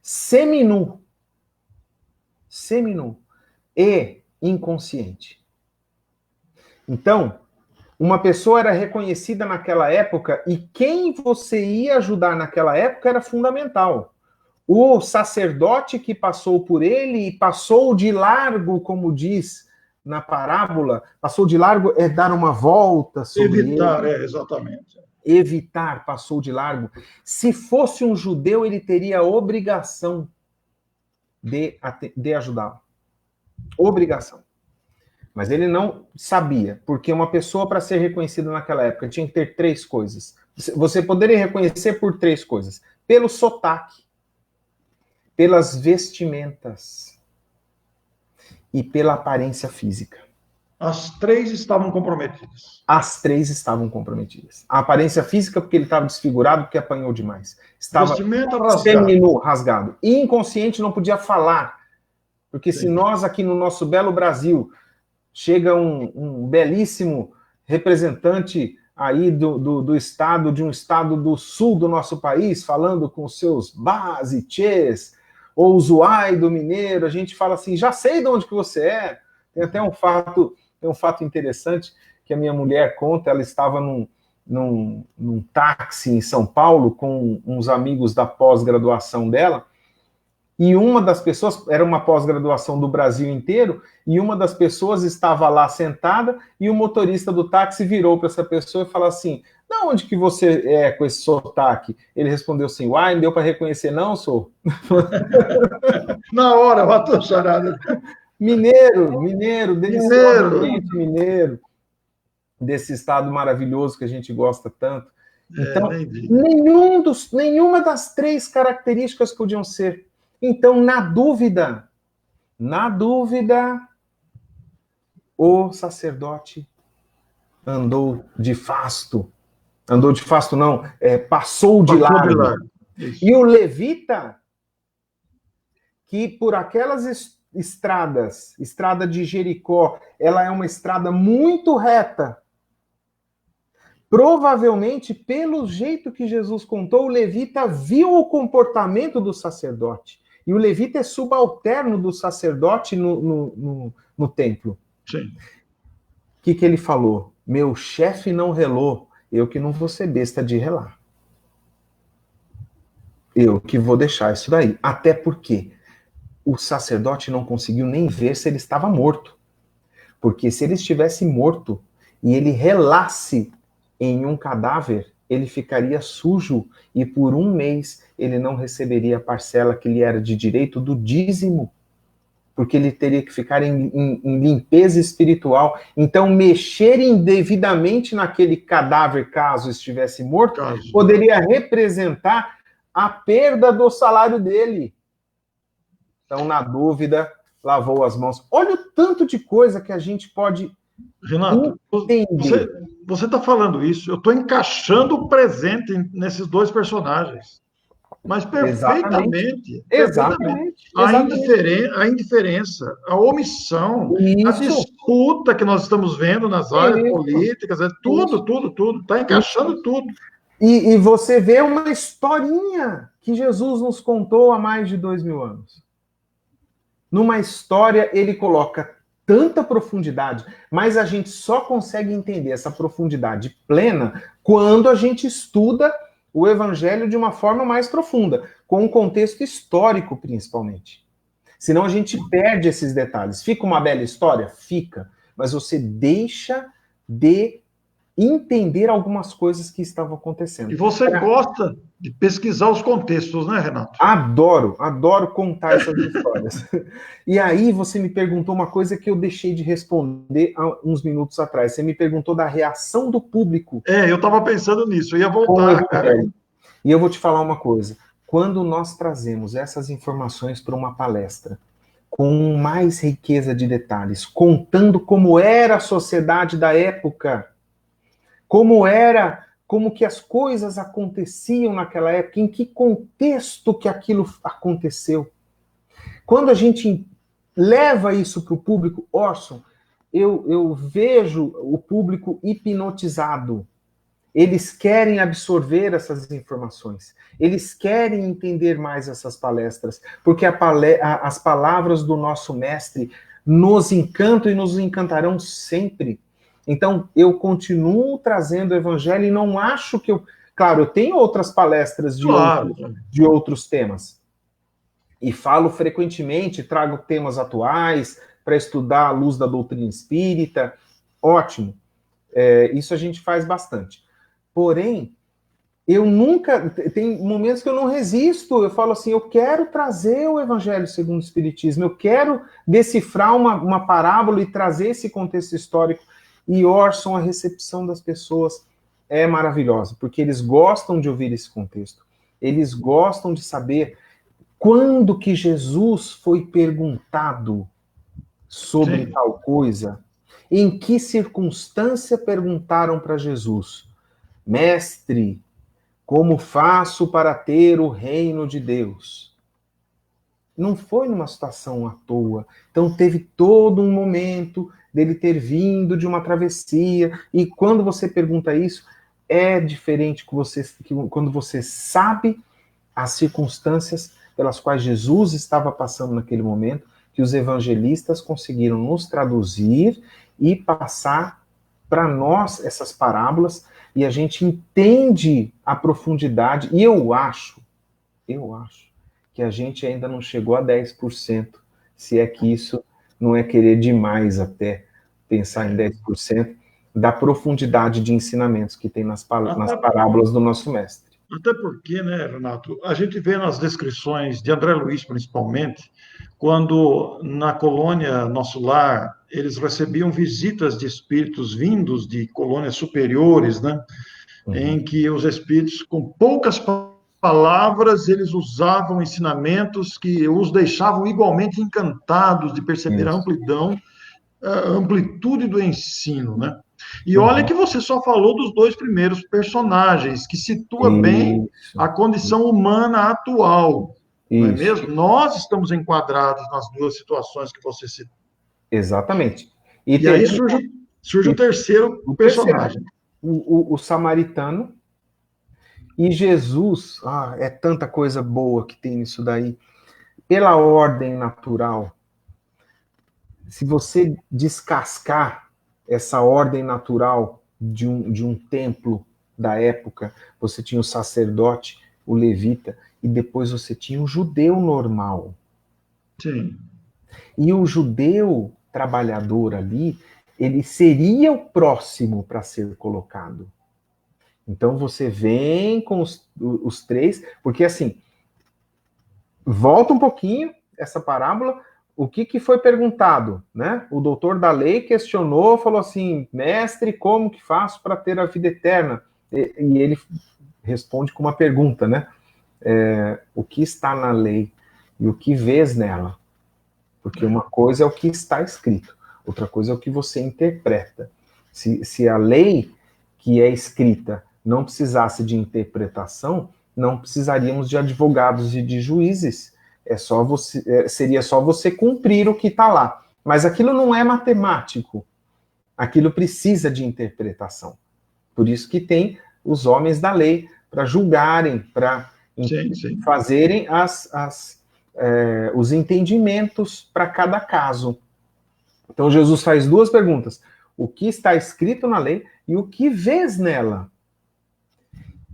seminu e inconsciente. Então, uma pessoa era reconhecida naquela época e quem você ia ajudar naquela época era fundamental. O sacerdote que passou por ele e passou de largo, como diz na parábola, passou de largo é dar uma volta sobre Evitar, ele. exatamente. Evitar, passou de largo. Se fosse um judeu, ele teria a obrigação de ajudá-lo. Obrigação. Mas ele não sabia, porque uma pessoa, para ser reconhecida naquela época, tinha que ter 3 coisas. Você poderia reconhecer por 3 coisas. Pelo sotaque, pelas vestimentas e pela aparência física. As 3 estavam comprometidas. As 3 estavam comprometidas. A aparência física, porque ele estava desfigurado, porque apanhou demais. Estava seminu, rasgado. E inconsciente, não podia falar. Porque se nós aqui no nosso belo Brasil chega um belíssimo representante aí do estado, de um estado do sul do nosso país, falando com seus bás e tchês, ou o zuai do mineiro, a gente fala assim, já sei de onde que você é. Tem até um fato interessante que a minha mulher conta, ela estava num táxi em São Paulo com uns amigos da pós-graduação dela, e uma das pessoas, era uma pós-graduação do Brasil inteiro, e uma das pessoas estava lá sentada, e o motorista do táxi virou para essa pessoa e falou assim, de onde que você é com esse sotaque? Ele respondeu assim, uai, não deu para reconhecer não, sou? Na hora, matou charada. Mineiro, deliciosamente mineiro, desse estado maravilhoso que a gente gosta tanto. Então, nenhuma das 3 características podiam ser. Então, na dúvida, o sacerdote andou de fasto. Andou de fasto, não, passou de largo. E o levita, que por aquelas estrada de Jericó, ela é uma estrada muito reta. Provavelmente, pelo jeito que Jesus contou, o levita viu o comportamento do sacerdote. E o levita é subalterno do sacerdote no templo. Sim. O que ele falou? Meu chefe não relou, eu que não vou ser besta de relar. Eu que vou deixar isso daí. Até porque o sacerdote não conseguiu nem ver se ele estava morto. Porque se ele estivesse morto e ele relasse em um cadáver, ele ficaria sujo e por um mês ele não receberia a parcela que lhe era de direito do dízimo, porque ele teria que ficar em limpeza espiritual. Então, mexer indevidamente naquele cadáver, caso estivesse morto, poderia representar a perda do salário dele. Então, na dúvida, lavou as mãos. Olha o tanto de coisa que a gente pode Renato, você está falando isso, eu estou encaixando o presente nesses dois personagens. Mas perfeitamente. Exatamente. A indiferença, a omissão, a disputa que nós estamos vendo nas áreas políticas, tudo. Está encaixando tudo. E você vê uma historinha que Jesus nos contou há mais de 2000 anos. Numa história, ele coloca tanta profundidade, mas a gente só consegue entender essa profundidade plena quando a gente estuda o evangelho de uma forma mais profunda, com um contexto histórico, principalmente. Senão a gente perde esses detalhes. Fica uma bela história? Fica. Mas você deixa de entender algumas coisas que estavam acontecendo. E você gosta de pesquisar os contextos, né, Renato? Adoro contar essas histórias. E aí você me perguntou uma coisa que eu deixei de responder há uns minutos atrás. Você me perguntou da reação do público. Eu estava pensando nisso, eu ia voltar. E eu vou te falar uma coisa. Quando nós trazemos essas informações para uma palestra, com mais riqueza de detalhes, contando como era a sociedade da época, como que as coisas aconteciam naquela época, em que contexto que aquilo aconteceu. Quando a gente leva isso para o público, Orson, eu vejo o público hipnotizado. Eles querem absorver essas informações. Eles querem entender mais essas palestras, porque as palavras do nosso mestre nos encantam e nos encantarão sempre. Então, eu continuo trazendo o evangelho e não acho que eu... Claro, eu tenho outras palestras de outros temas. E falo frequentemente, trago temas atuais para estudar a luz da doutrina espírita. Ótimo. Isso a gente faz bastante. Porém, eu nunca... Tem momentos que eu não resisto. Eu falo assim, eu quero trazer o evangelho segundo o espiritismo. Eu quero decifrar uma parábola e trazer esse contexto histórico. E, Orson, a recepção das pessoas é maravilhosa, porque eles gostam de ouvir esse contexto. Eles gostam de saber quando que Jesus foi perguntado sobre tal coisa, em que circunstância perguntaram para Jesus, mestre, como faço para ter o reino de Deus? Não foi numa situação à toa. Então teve todo um momento dele ter vindo de uma travessia, e quando você pergunta isso, é diferente quando você sabe as circunstâncias pelas quais Jesus estava passando naquele momento, que os evangelistas conseguiram nos traduzir e passar para nós essas parábolas, e a gente entende a profundidade, e eu acho que a gente ainda não chegou a 10%, se é que isso não é querer demais até pensar em 10%, da profundidade de ensinamentos que tem nas parábolas do nosso mestre. Até porque, né, Renato, a gente vê nas descrições de André Luiz, principalmente, quando na colônia Nosso Lar, eles recebiam visitas de espíritos vindos de colônias superiores, né, em que os espíritos, com poucas palavras, eles usavam ensinamentos que os deixavam igualmente encantados de perceber a amplitude do ensino, né? E olha que você só falou dos dois primeiros personagens, que situa bem a condição humana atual, não é mesmo? Nós estamos enquadrados nas duas situações que você citou. Exatamente. E aí surge o terceiro personagem. o samaritano, e Jesus, é tanta coisa boa que tem nisso daí. Pela ordem natural, se você descascar essa ordem natural de um templo da época, você tinha o sacerdote, o levita, e depois você tinha o judeu normal. Sim. E o judeu trabalhador ali, ele seria o próximo para ser colocado. Então você vem com os três, porque assim, volta um pouquinho essa parábola, o que foi perguntado, né? O doutor da lei questionou, falou assim, mestre, como que faço para ter a vida eterna? E ele responde com uma pergunta, né? O que está na lei e o que vês nela? Porque uma coisa é o que está escrito, outra coisa é o que você interpreta. Se a lei que é escrita não precisasse de interpretação, não precisaríamos de advogados e de juízes. Seria só você cumprir o que está lá. Mas aquilo não é matemático. Aquilo precisa de interpretação. Por isso que tem os homens da lei para julgarem, para fazerem os entendimentos para cada caso. Então Jesus faz duas perguntas: o que está escrito na lei e o que vês nela?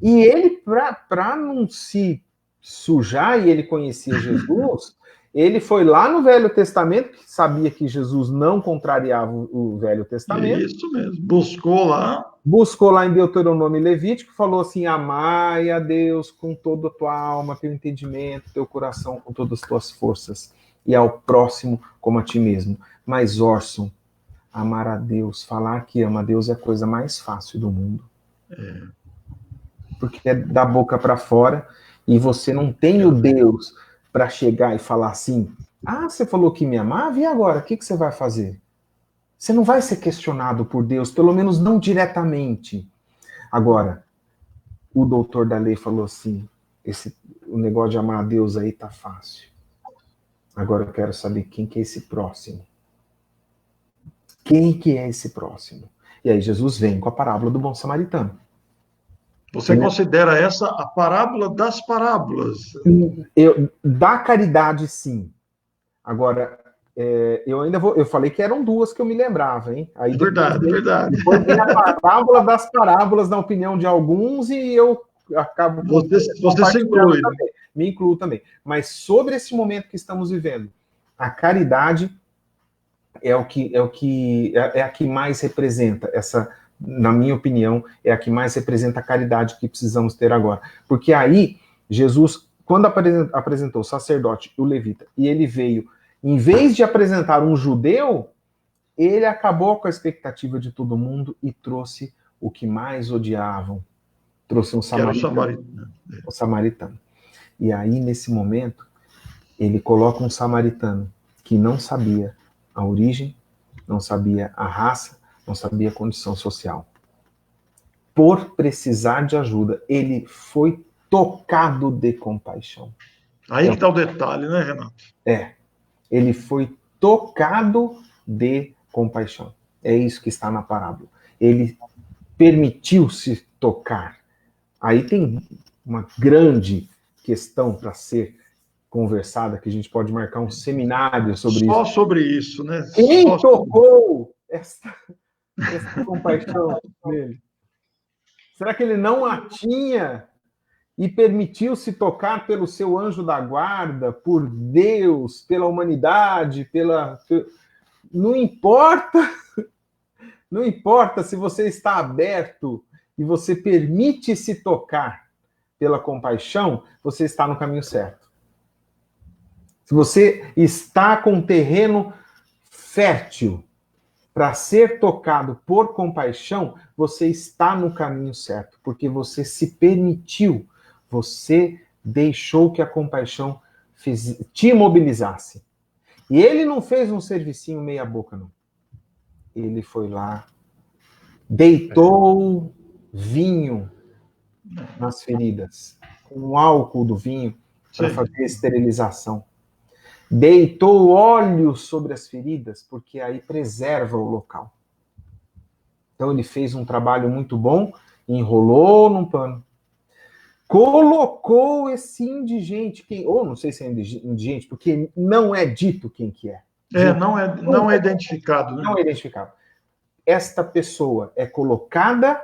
E ele, para não se sujar, e ele conhecia Jesus, ele foi lá no Velho Testamento, que sabia que Jesus não contrariava o Velho Testamento. Isso mesmo, buscou lá em Deuteronômio e Levítico, falou assim, amai a Deus com toda a tua alma, teu entendimento, teu coração, com todas as tuas forças, e ao próximo como a ti mesmo. Mas, Orson, amar a Deus, falar que ama a Deus é a coisa mais fácil do mundo. Porque é da boca para fora, e você não tem o Deus para chegar e falar assim, você falou que me amava, e agora? O que você vai fazer? Você não vai ser questionado por Deus, pelo menos não diretamente. Agora, o doutor da lei falou assim, o negócio de amar a Deus aí tá fácil. Agora eu quero saber quem que é esse próximo. Quem que é esse próximo? E aí Jesus vem com a parábola do bom samaritano. Você considera essa a parábola das parábolas? Da caridade, sim. Agora, eu falei que eram duas que eu me lembrava, hein? Aí verdade. Depois vem a parábola das parábolas, na opinião de alguns, e eu acabo... Você se inclui. Também, me incluo também. Mas sobre esse momento que estamos vivendo, a caridade é a que mais representa na minha opinião, é a que mais representa a caridade que precisamos ter agora. Porque aí, Jesus, quando apresentou o sacerdote e o levita, e ele veio, em vez de apresentar um judeu, ele acabou com a expectativa de todo mundo e trouxe o que mais odiavam. Trouxe um samaritano. O samaritano. E aí, nesse momento, ele coloca um samaritano que não sabia a origem, não sabia a raça, não sabia a condição social. Por precisar de ajuda, ele foi tocado de compaixão. Aí que está o detalhe, né, Renato? Ele foi tocado de compaixão. É isso que está na parábola. Ele permitiu-se tocar. Aí tem uma grande questão para ser conversada, que a gente pode marcar um seminário sobre isso. Só sobre isso, né? Quem tocou essa compaixão nele? Será que ele não a tinha e permitiu-se tocar pelo seu anjo da guarda, por Deus, pela humanidade, Não importa se você está aberto e você permite se tocar pela compaixão, você está no caminho certo. Se você está com um terreno fértil para ser tocado por compaixão, você está no caminho certo, porque você se permitiu, você deixou que a compaixão te mobilizasse. E ele não fez um servicinho meia boca, não. Ele foi lá, deitou vinho nas feridas, com o álcool do vinho, para fazer a esterilização. Deitou óleo sobre as feridas, porque aí preserva o local. Então ele fez um trabalho muito bom, enrolou num pano, colocou esse indigente, ou não sei se é indigente, porque não é dito quem que é. Não é identificado, né? Não é identificado. Esta pessoa é colocada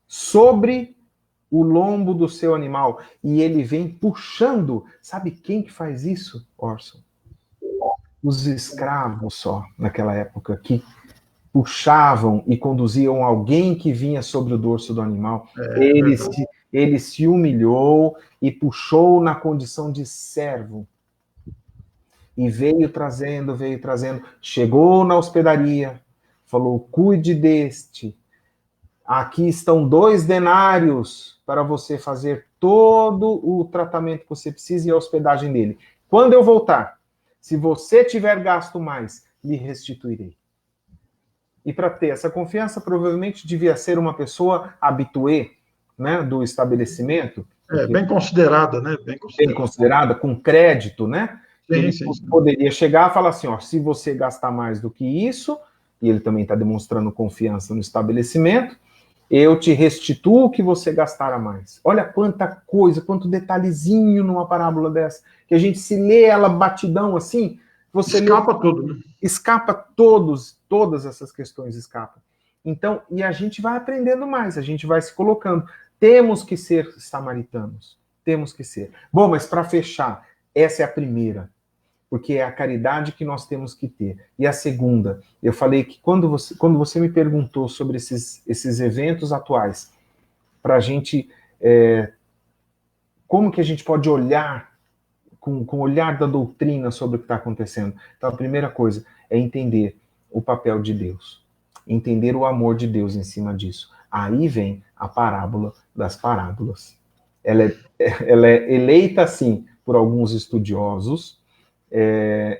sobre o lombo do seu animal e ele vem puxando. Sabe quem que faz isso, Orson? Os escravos só, naquela época, que puxavam e conduziam alguém que vinha sobre o dorso do animal. Ele se humilhou e puxou na condição de servo. E veio trazendo, chegou na hospedaria, falou, cuide deste, aqui estão 2 denários para você fazer todo o tratamento que você precisa e a hospedagem dele. Quando eu voltar, se você tiver gasto mais, lhe restituirei. E para ter essa confiança, provavelmente devia ser uma pessoa habituê, né, do estabelecimento. Bem considerada, né? Bem considerada, com crédito, né? Ele poderia chegar e falar assim, ó, se você gastar mais do que isso, e ele também está demonstrando confiança no estabelecimento, eu te restituo o que você gastar a mais. Olha quanta coisa, quanto detalhezinho numa parábola dessa, que a gente se lê ela batidão assim, você escapa tudo, né? Escapa todas essas questões escapam. Então, e a gente vai aprendendo mais, a gente vai se colocando. Temos que ser samaritanos, temos que ser. Bom, mas para fechar, essa é a primeira, porque é a caridade que nós temos que ter. E a segunda, eu falei que quando você me perguntou sobre esses eventos atuais, para a gente, como que a gente pode olhar com o olhar da doutrina sobre o que está acontecendo. Então, a primeira coisa é entender o papel de Deus, entender o amor de Deus em cima disso. Aí vem a parábola das parábolas. Ela é eleita, assim, por alguns estudiosos.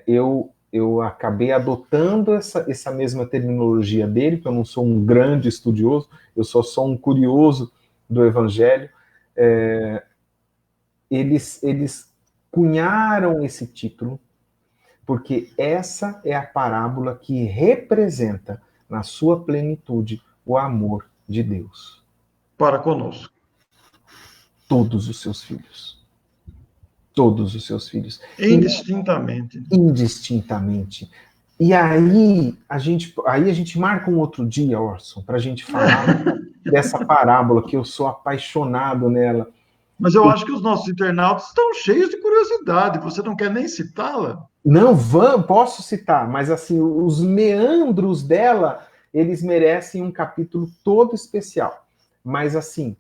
Eu acabei adotando essa mesma terminologia dele, porque eu não sou um grande estudioso, eu só sou um curioso do Evangelho. Eles cunharam esse título, porque essa é a parábola que representa, na sua plenitude, o amor de Deus. Para conosco. Todos os seus filhos. Todos os seus filhos. Indistintamente. Indistintamente. E aí a gente marca um outro dia, Orson, para a gente falar dessa parábola, que eu sou apaixonado nela. Mas eu acho que os nossos internautas estão cheios de curiosidade. Você não quer nem citá-la? Não, posso citar, mas assim, os meandros dela, eles merecem um capítulo todo especial. Mas assim,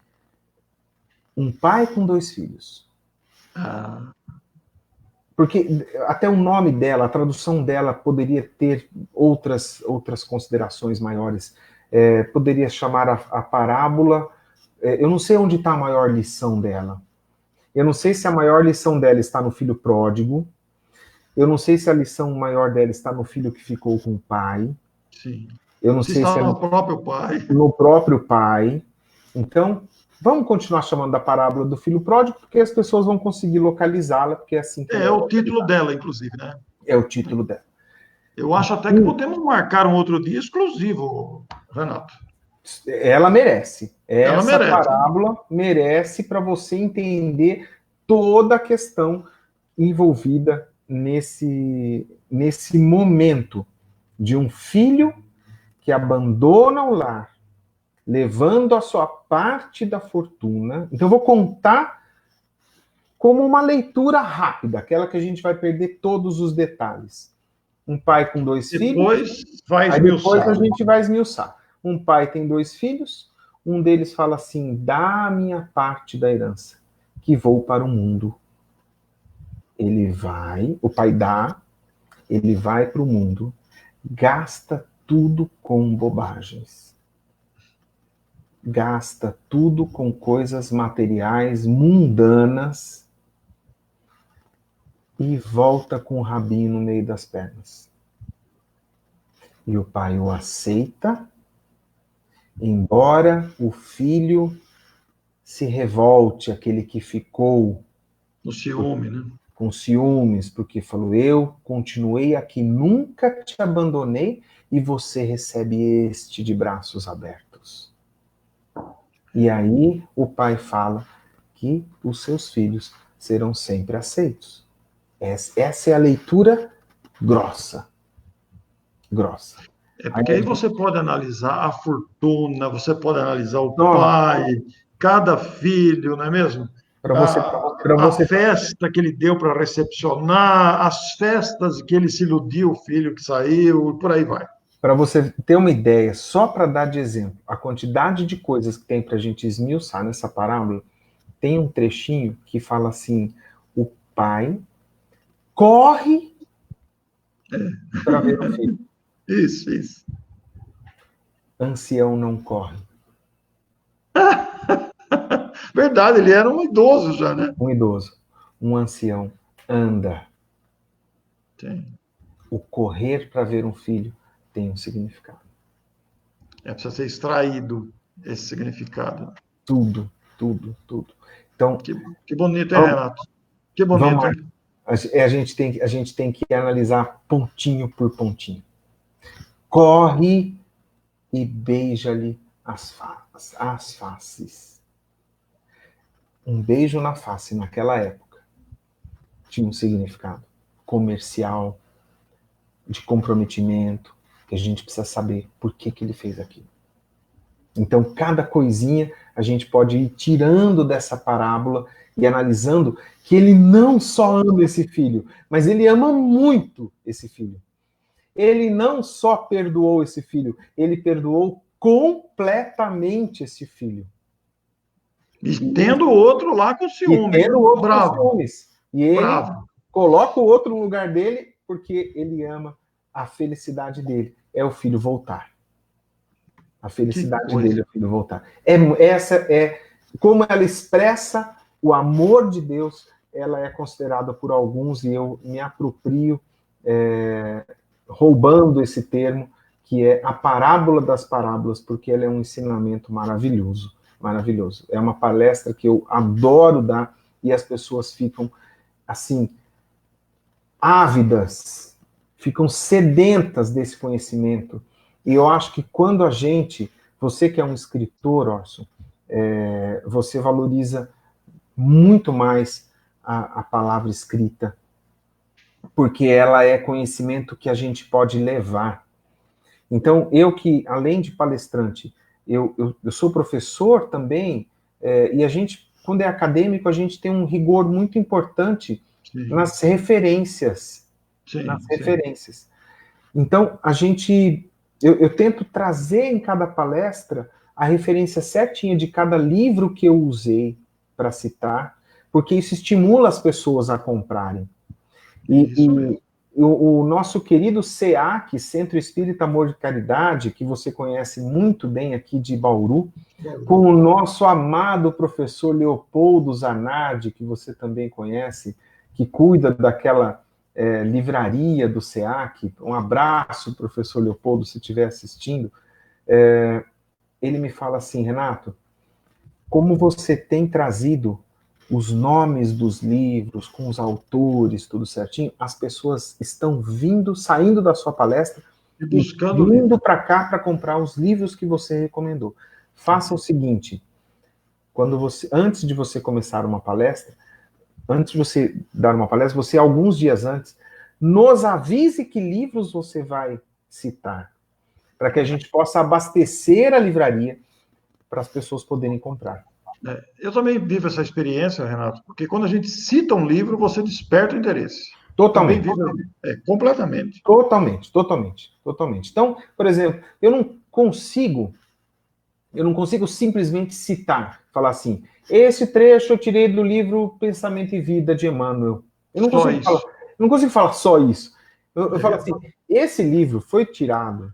um pai com 2 filhos. Porque até o nome dela, a tradução dela poderia ter outras considerações maiores. Poderia chamar a parábola. Eu não sei onde está a maior lição dela. Eu não sei se a maior lição dela está no filho pródigo. Eu não sei se a lição maior dela está no filho que ficou com o pai. Sim. Eu não sei se está no próprio pai. No próprio pai. Então, vamos continuar chamando da parábola do filho pródigo, porque as pessoas vão conseguir localizá-la, porque é assim que é o título dela, inclusive, né? É o título dela. Eu acho até que podemos marcar um outro dia exclusivo, Renato. Ela merece. Ela Essa merece. parábola merece para você entender toda a questão envolvida nesse momento de um filho que abandona o lar, levando a sua parte da fortuna. Então, eu vou contar como uma leitura rápida, aquela que a gente vai perder todos os detalhes. Um pai com 2 filhos. Depois a gente vai esmiuçar. Um pai tem 2 filhos, um deles fala assim, dá a minha parte da herança, que vou para o mundo. O pai dá, ele vai para o mundo, gasta tudo com bobagens. Gasta tudo com coisas materiais, mundanas, e volta com o rabinho no meio das pernas. E o pai o aceita, embora o filho se revolte, aquele que ficou no ciúme, né? Com ciúmes, porque falou, eu continuei aqui, nunca te abandonei, e você recebe este de braços abertos. E aí o pai fala que os seus filhos serão sempre aceitos. Essa é a leitura grossa. Grossa. É porque aí você pode analisar a fortuna, você pode analisar o Nossa, pai, cada filho, não é mesmo? para você, para A você, festa que ele deu para recepcionar, as festas que ele se iludiu, o filho que saiu, por aí vai. para você ter uma ideia, só para dar de exemplo, a quantidade de coisas que tem para a gente esmiuçar nessa parábola, tem um trechinho que fala assim: o pai corre para ver o filho. Isso. Ancião não corre. Verdade, ele era um idoso já, né? Um idoso. Um ancião anda. Tem. O correr para ver um filho tem um significado. Precisa ser extraído esse significado. Tudo, tudo, tudo. Então, que bonito, hein, Renato? Que bonito, vamos lá. hein? A gente tem que analisar pontinho por pontinho. Corre e beija-lhe as faces. Um beijo na face naquela época tinha um significado comercial, de comprometimento, que a gente precisa saber por que ele fez aquilo. Então, cada coisinha a gente pode ir tirando dessa parábola e analisando que ele não só ama esse filho, mas ele ama muito esse filho. Ele não só perdoou esse filho, ele perdoou completamente esse filho. E tendo o outro lá com ciúme. E tendo o outro bravo. com ciúmes. E ele bravo. coloca o outro no lugar dele porque ele ama a felicidade dele. É o filho voltar. A felicidade dele é o filho voltar. Essa é como ela expressa o amor de Deus. Ela é considerada por alguns, e eu me aproprio roubando esse termo, que é a parábola das parábolas, porque ela é um ensinamento maravilhoso. Maravilhoso. É uma palestra que eu adoro dar e as pessoas ficam assim ávidas, ficam sedentas desse conhecimento. E eu acho que quando a gente, você que é um escritor, Orson, você valoriza muito mais a palavra escrita, porque ela é conhecimento que a gente pode levar. Então, eu que, além de palestrante, eu sou professor também, e a gente, quando é acadêmico, a gente tem um rigor muito importante nas referências. Nas referências. Então, eu tento trazer em cada palestra a referência certinha de cada livro que eu usei para citar, porque isso estimula as pessoas a comprarem. E o nosso querido SEAC, Centro Espírita Amor de Caridade, que você conhece muito bem aqui de Bauru, com o nosso amado professor Leopoldo Zanardi, que você também conhece, que cuida daquela livraria do SEAC. Um abraço, professor Leopoldo, se estiver assistindo. Ele me fala assim: Renato, como você tem trazido os nomes dos livros, com os autores, tudo certinho, as pessoas estão saindo da sua palestra e vindo para cá para comprar os livros que você recomendou. Faça o seguinte: antes de você começar uma palestra, antes de você dar uma palestra, você, alguns dias antes, nos avise que livros você vai citar, para que a gente possa abastecer a livraria para as pessoas poderem comprar. Eu também vivo essa experiência, Renato, porque quando a gente cita um livro, você desperta o interesse. Totalmente. Completamente. Totalmente. Então, por exemplo, eu não consigo simplesmente citar, falar assim: esse trecho eu tirei do livro Pensamento e Vida de Emmanuel. Eu não consigo falar só isso. Eu falo assim: esse livro foi tirado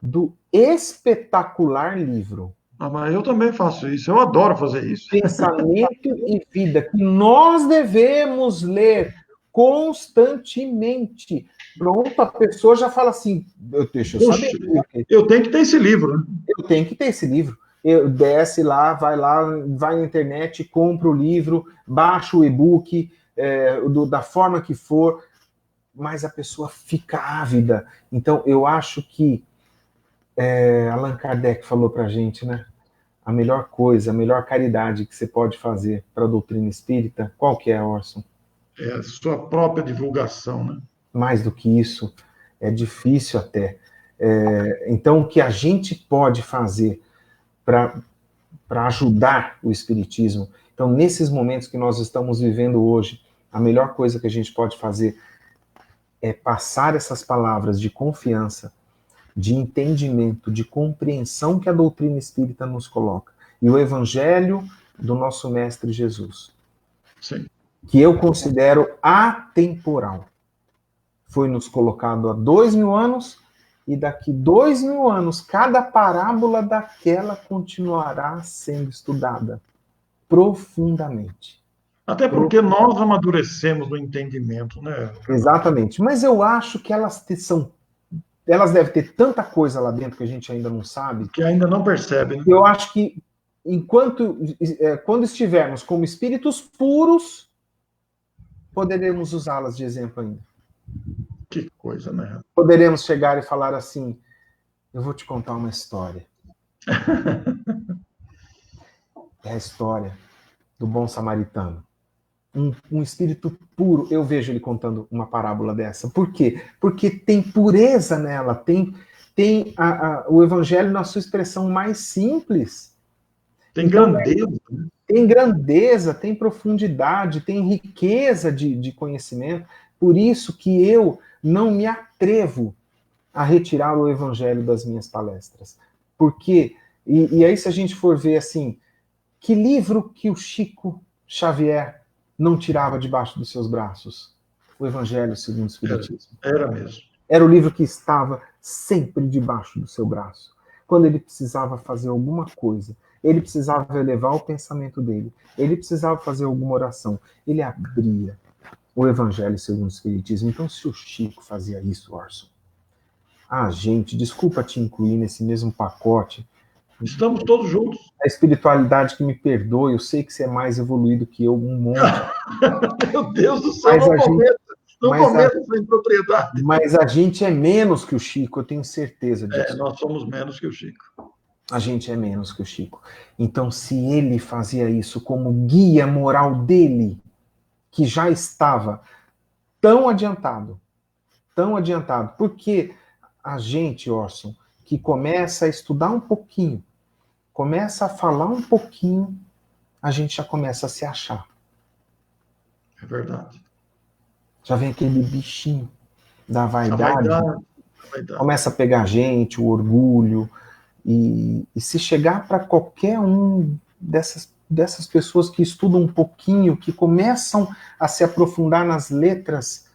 do espetacular livro. Mas eu também faço isso, eu adoro fazer isso. Pensamento e Vida, que nós devemos ler constantemente. Pronto, a pessoa já fala assim: deixa eu saber. Eu tenho que ter esse livro. Né? Eu tenho que ter esse livro. Desce lá, vai na internet, compra o livro, baixa o e-book, da forma que for. mais a pessoa fica ávida. Então, eu acho que Allan Kardec falou para a gente, né? A melhor coisa, a melhor caridade que você pode fazer para a doutrina espírita, qual que é, Orson? É a sua própria divulgação, né? Mais do que isso, é difícil até. Então, o que a gente pode fazer para ajudar o Espiritismo? Então, nesses momentos que nós estamos vivendo hoje, a melhor coisa que a gente pode fazer é passar essas palavras de confiança, de entendimento, de compreensão que a doutrina espírita nos coloca. E o Evangelho do nosso Mestre Jesus, Sim. que eu considero atemporal. Foi nos colocado há 2000 anos, e daqui 2000 anos, cada parábola daquela continuará sendo estudada profundamente. Até porque nós amadurecemos no entendimento, né, Fernando? Exatamente. Mas eu acho que elas devem ter tanta coisa lá dentro que a gente ainda não sabe. Que ainda não percebe, né? Eu acho que quando estivermos como espíritos puros, poderemos usá-las de exemplo ainda. Que coisa, né? Poderemos chegar e falar assim: eu vou te contar uma história. É a história do bom samaritano. Um espírito puro, eu vejo ele contando uma parábola dessa. Por quê? Porque tem pureza nela, tem o evangelho na sua expressão mais simples. Tem Então, grandeza. tem grandeza, tem profundidade, tem riqueza de conhecimento. Por isso que eu não me atrevo a retirar o evangelho das minhas palestras. Porque, e aí se a gente for ver assim, que livro que o Chico Xavier não tirava debaixo dos seus braços? O Evangelho segundo o Espiritismo. Era mesmo. Era o livro que estava sempre debaixo do seu braço. Quando ele precisava fazer alguma coisa, ele precisava elevar o pensamento dele, ele precisava fazer alguma oração, ele abria o Evangelho segundo o Espiritismo. Então, se o Chico fazia isso, Orson, a gente, desculpa te incluir nesse mesmo pacote, Estamos todos juntos. a espiritualidade que me perdoe, eu sei que você é mais evoluído que eu, um monte. Meu Deus do céu, não cometa essa impropriedade. Mas a gente é menos que o Chico, eu tenho certeza disso. Nós somos menos que o Chico. A gente é menos que o Chico. Então, se ele fazia isso como guia moral dele, que já estava tão adiantado, porque a gente, Orson, que começa a estudar um pouquinho, começa a falar um pouquinho, a gente já começa a se achar. É verdade. Já vem aquele bichinho da vaidade. A vaidade. Começa a pegar a gente, o orgulho. E se chegar para qualquer um dessas pessoas que estudam um pouquinho, que começam a se aprofundar nas letras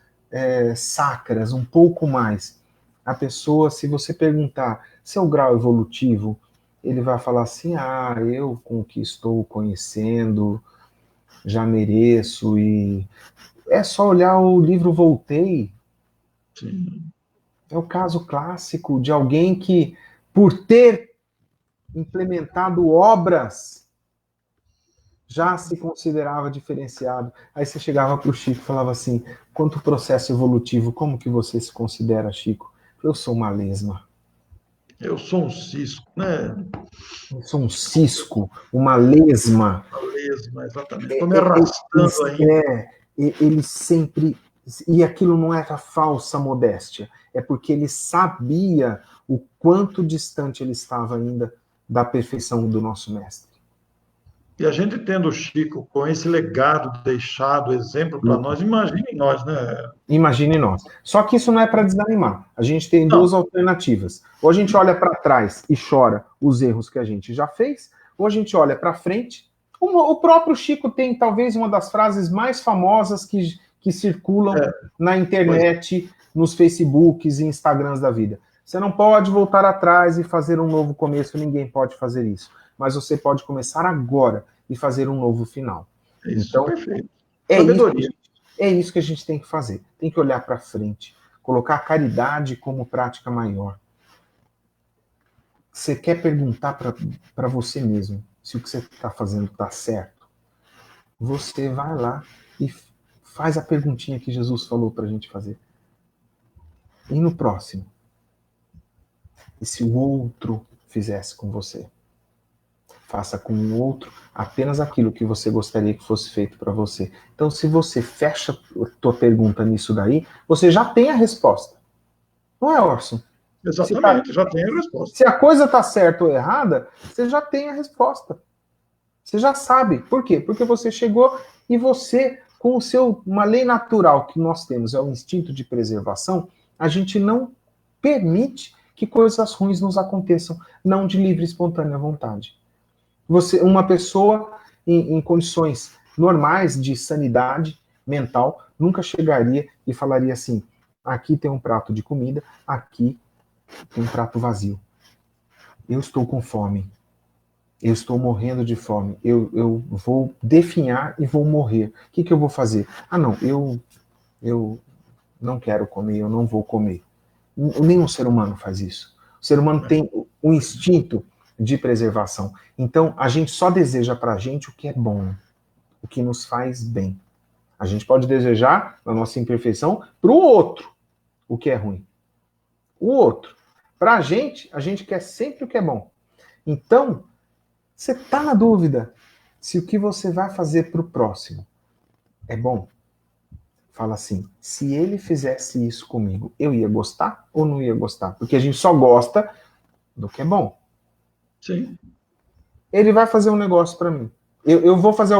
sacras um pouco mais, a pessoa, se você perguntar seu grau evolutivo, ele vai falar assim: eu com o que estou conhecendo já mereço. E é só olhar o livro Voltei. Sim. É o caso clássico de alguém que, por ter implementado obras, já se considerava diferenciado. Aí você chegava para o Chico e falava assim: quanto processo evolutivo, como que você se considera, Chico? Eu sou uma lesma. Eu sou um cisco, né? Eu sou um cisco, uma lesma. Uma lesma, exatamente. Estou me arrastando ainda. Ele sempre... E aquilo não era falsa modéstia. É porque ele sabia o quanto distante ele estava ainda da perfeição do nosso mestre. E a gente tendo o Chico com esse legado deixado, exemplo para nós, imagine nós, né? Imagine nós. Só que isso não é para desanimar. A gente tem duas alternativas. Ou a gente olha para trás e chora os erros que a gente já fez, ou a gente olha para frente. O próprio Chico tem talvez uma das frases mais famosas que circulam na internet, nos Facebooks e Instagrams da vida. Você não pode voltar atrás e fazer um novo começo, ninguém pode fazer isso. Mas você pode começar agora e fazer um novo final. Isso, então, perfeito. Sabedoria. É isso que a gente tem que fazer. Tem que olhar para frente, colocar a caridade como prática maior. Você quer perguntar para você mesmo se o que você está fazendo está certo? Você vai lá e faz a perguntinha que Jesus falou para a gente fazer. E no próximo? E se o outro fizesse com você? Faça com o outro apenas aquilo que você gostaria que fosse feito para você. Então, se você fecha a tua pergunta nisso daí, você já tem a resposta. Não é, Orson? Exatamente, já tem a resposta. Se a coisa está certa ou errada, você já tem a resposta. Você já sabe. Por quê? Porque você chegou e você, com o seu, uma lei natural que nós temos, é o instinto de preservação, a gente não permite que coisas ruins nos aconteçam, não de livre e espontânea vontade. Uma pessoa em condições normais de sanidade mental nunca chegaria e falaria assim: aqui tem um prato de comida, aqui tem um prato vazio. Eu estou com fome. Eu estou morrendo de fome. Eu vou definhar e vou morrer. O que eu vou fazer? Ah, não, eu não quero comer, eu não vou comer. Nenhum ser humano faz isso. O ser humano tem um instinto de preservação. Então, a gente só deseja para a gente o que é bom, o que nos faz bem. A gente pode desejar, na nossa imperfeição, para o outro o que é ruim. O outro. Para a gente quer sempre o que é bom. Então, você está na dúvida se o que você vai fazer para o próximo é bom? Fala assim, se ele fizesse isso comigo, eu ia gostar ou não ia gostar? Porque a gente só gosta do que é bom. Sim. Ele vai fazer um negócio para mim. Eu vou fazer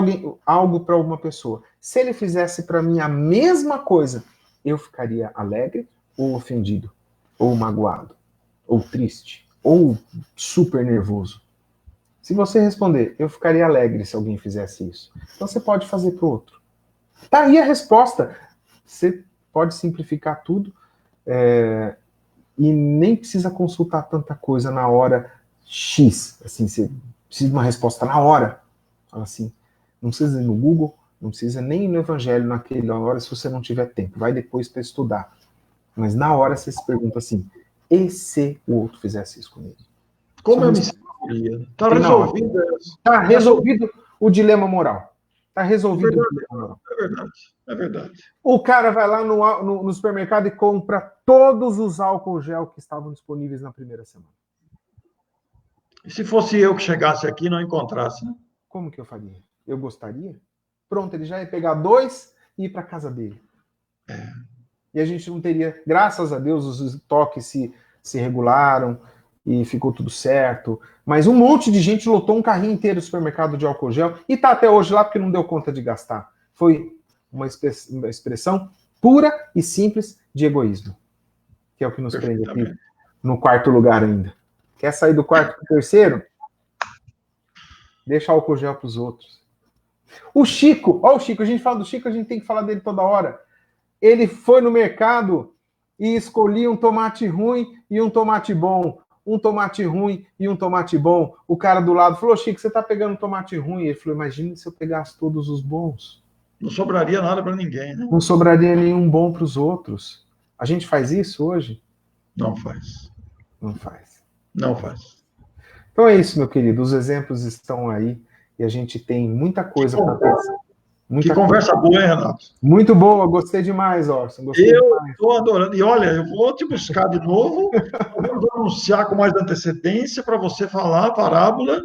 algo para alguma pessoa. Se ele fizesse para mim a mesma coisa, eu ficaria alegre ou ofendido? Ou magoado? Ou triste? Ou super nervoso? Se você responder, eu ficaria alegre se alguém fizesse isso. Então você pode fazer para o outro. Tá aí a resposta. Você pode simplificar tudo e nem precisa consultar tanta coisa na hora X. Assim, você precisa de uma resposta na hora. Fala assim, não precisa ir no Google, não precisa nem ir no Evangelho naquela hora se você não tiver tempo. Vai depois para estudar. Mas na hora você se pergunta assim, e se o outro fizesse isso comigo? Como eu me sentiria? Está resolvido. Está resolvido o dilema moral. Está resolvido o dilema moral. É verdade, é verdade. O cara vai lá no supermercado e compra todos os álcool gel que estavam disponíveis na primeira semana. E se fosse eu que chegasse aqui e não encontrasse? Né? Como que eu faria? Eu gostaria? Pronto, ele já ia pegar 2 e ir para casa dele. E a gente não teria, graças a Deus, os estoques se regularam e ficou tudo certo. Mas um monte de gente lotou um carrinho inteiro do supermercado de álcool gel e tá até hoje lá porque não deu conta de gastar. Foi uma expressão pura e simples de egoísmo, que é o que nos prende aqui no quarto lugar ainda. Quer sair do quarto para o terceiro? Deixa álcool gel para os outros. O Chico, ó o Chico, a gente fala do Chico, a gente tem que falar dele toda hora. Ele foi no mercado e escolhia um tomate ruim e um tomate bom. Um tomate ruim e um tomate bom. O cara do lado falou, Chico, você está pegando tomate ruim? Ele falou, imagine se eu pegasse todos os bons. Não sobraria nada para ninguém, né? Não sobraria nenhum bom para os outros. A gente faz isso hoje? Não faz. Não faz. Não faz. Então é isso, meu querido. Os exemplos estão aí e a gente tem muita coisa para pensar. Que conversa boa, hein, Renato? Muito boa, gostei demais, Orson. Eu estou adorando. E olha, eu vou te buscar de novo, vamos anunciar com mais antecedência para você falar a parábola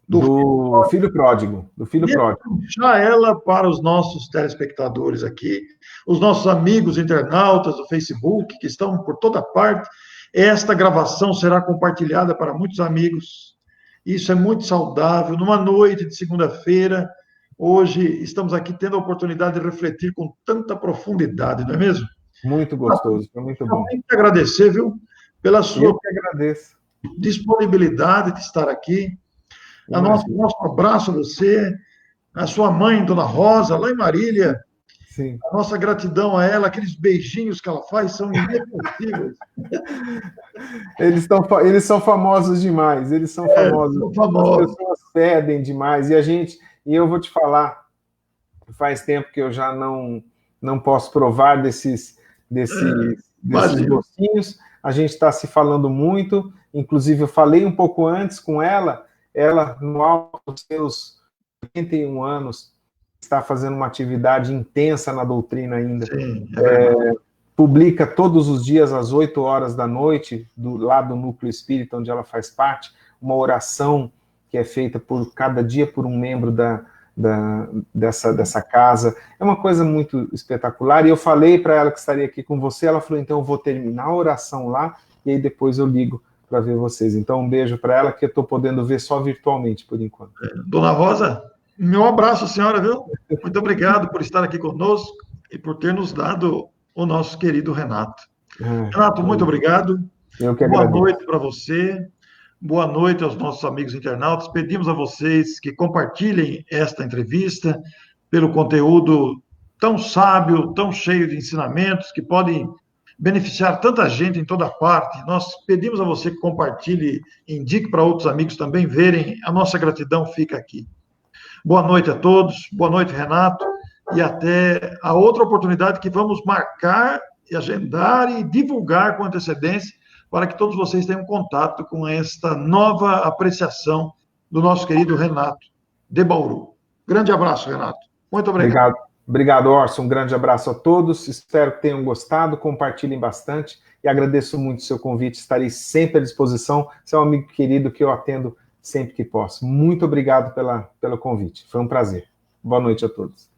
do filho pródigo. Do filho pródigo. Puxar ela para os nossos telespectadores aqui, os nossos amigos internautas do Facebook, que estão por toda parte. Esta gravação será compartilhada para muitos amigos. Isso é muito saudável. Numa noite de segunda-feira, hoje estamos aqui tendo a oportunidade de refletir com tanta profundidade, não é mesmo? Muito gostoso, foi muito bom. Eu tenho que agradecer, viu, pela sua disponibilidade de estar aqui. Nosso abraço a você, a sua mãe, Dona Rosa, lá em Marília. Sim. A nossa gratidão a ela, aqueles beijinhos que ela faz são inexplicáveis. Eles são famosos demais, eles são famosos. As pessoas pedem demais. E eu vou te falar, faz tempo que eu já não posso provar desses docinhos. A gente está se falando muito, inclusive eu falei um pouco antes com ela, no alto dos seus 81 anos, está fazendo uma atividade intensa na doutrina ainda. Sim, publica todos os dias às 8 horas da noite, lá do Núcleo Espírita, onde ela faz parte, uma oração que é feita por cada dia por um membro dessa casa. É uma coisa muito espetacular. E eu falei para ela que estaria aqui com você, ela falou, então eu vou terminar a oração lá, e aí depois eu ligo para ver vocês. Então um beijo para ela, que eu estou podendo ver só virtualmente, por enquanto. Dona Rosa, meu abraço, senhora, viu? Muito obrigado por estar aqui conosco e por ter nos dado o nosso querido Renato. Renato, muito obrigado. Eu que Boa agradeço. noite para você. Boa noite aos nossos amigos internautas. Pedimos a vocês que compartilhem esta entrevista pelo conteúdo tão sábio, tão cheio de ensinamentos, que podem beneficiar tanta gente em toda parte. Nós pedimos a você que compartilhe, indique para outros amigos também verem. A nossa gratidão fica aqui. Boa noite a todos. Boa noite, Renato. E até a outra oportunidade que vamos marcar e agendar e divulgar com antecedência, para que todos vocês tenham contato com esta nova apreciação do nosso querido Renato de Bauru. Grande abraço, Renato. Muito obrigado. Obrigado, Orson. Um grande abraço a todos. Espero que tenham gostado. Compartilhem bastante. E agradeço muito o seu convite. Estarei sempre à disposição. Você é um amigo querido que eu atendo sempre que posso. Muito obrigado pelo convite. Foi um prazer. Boa noite a todos.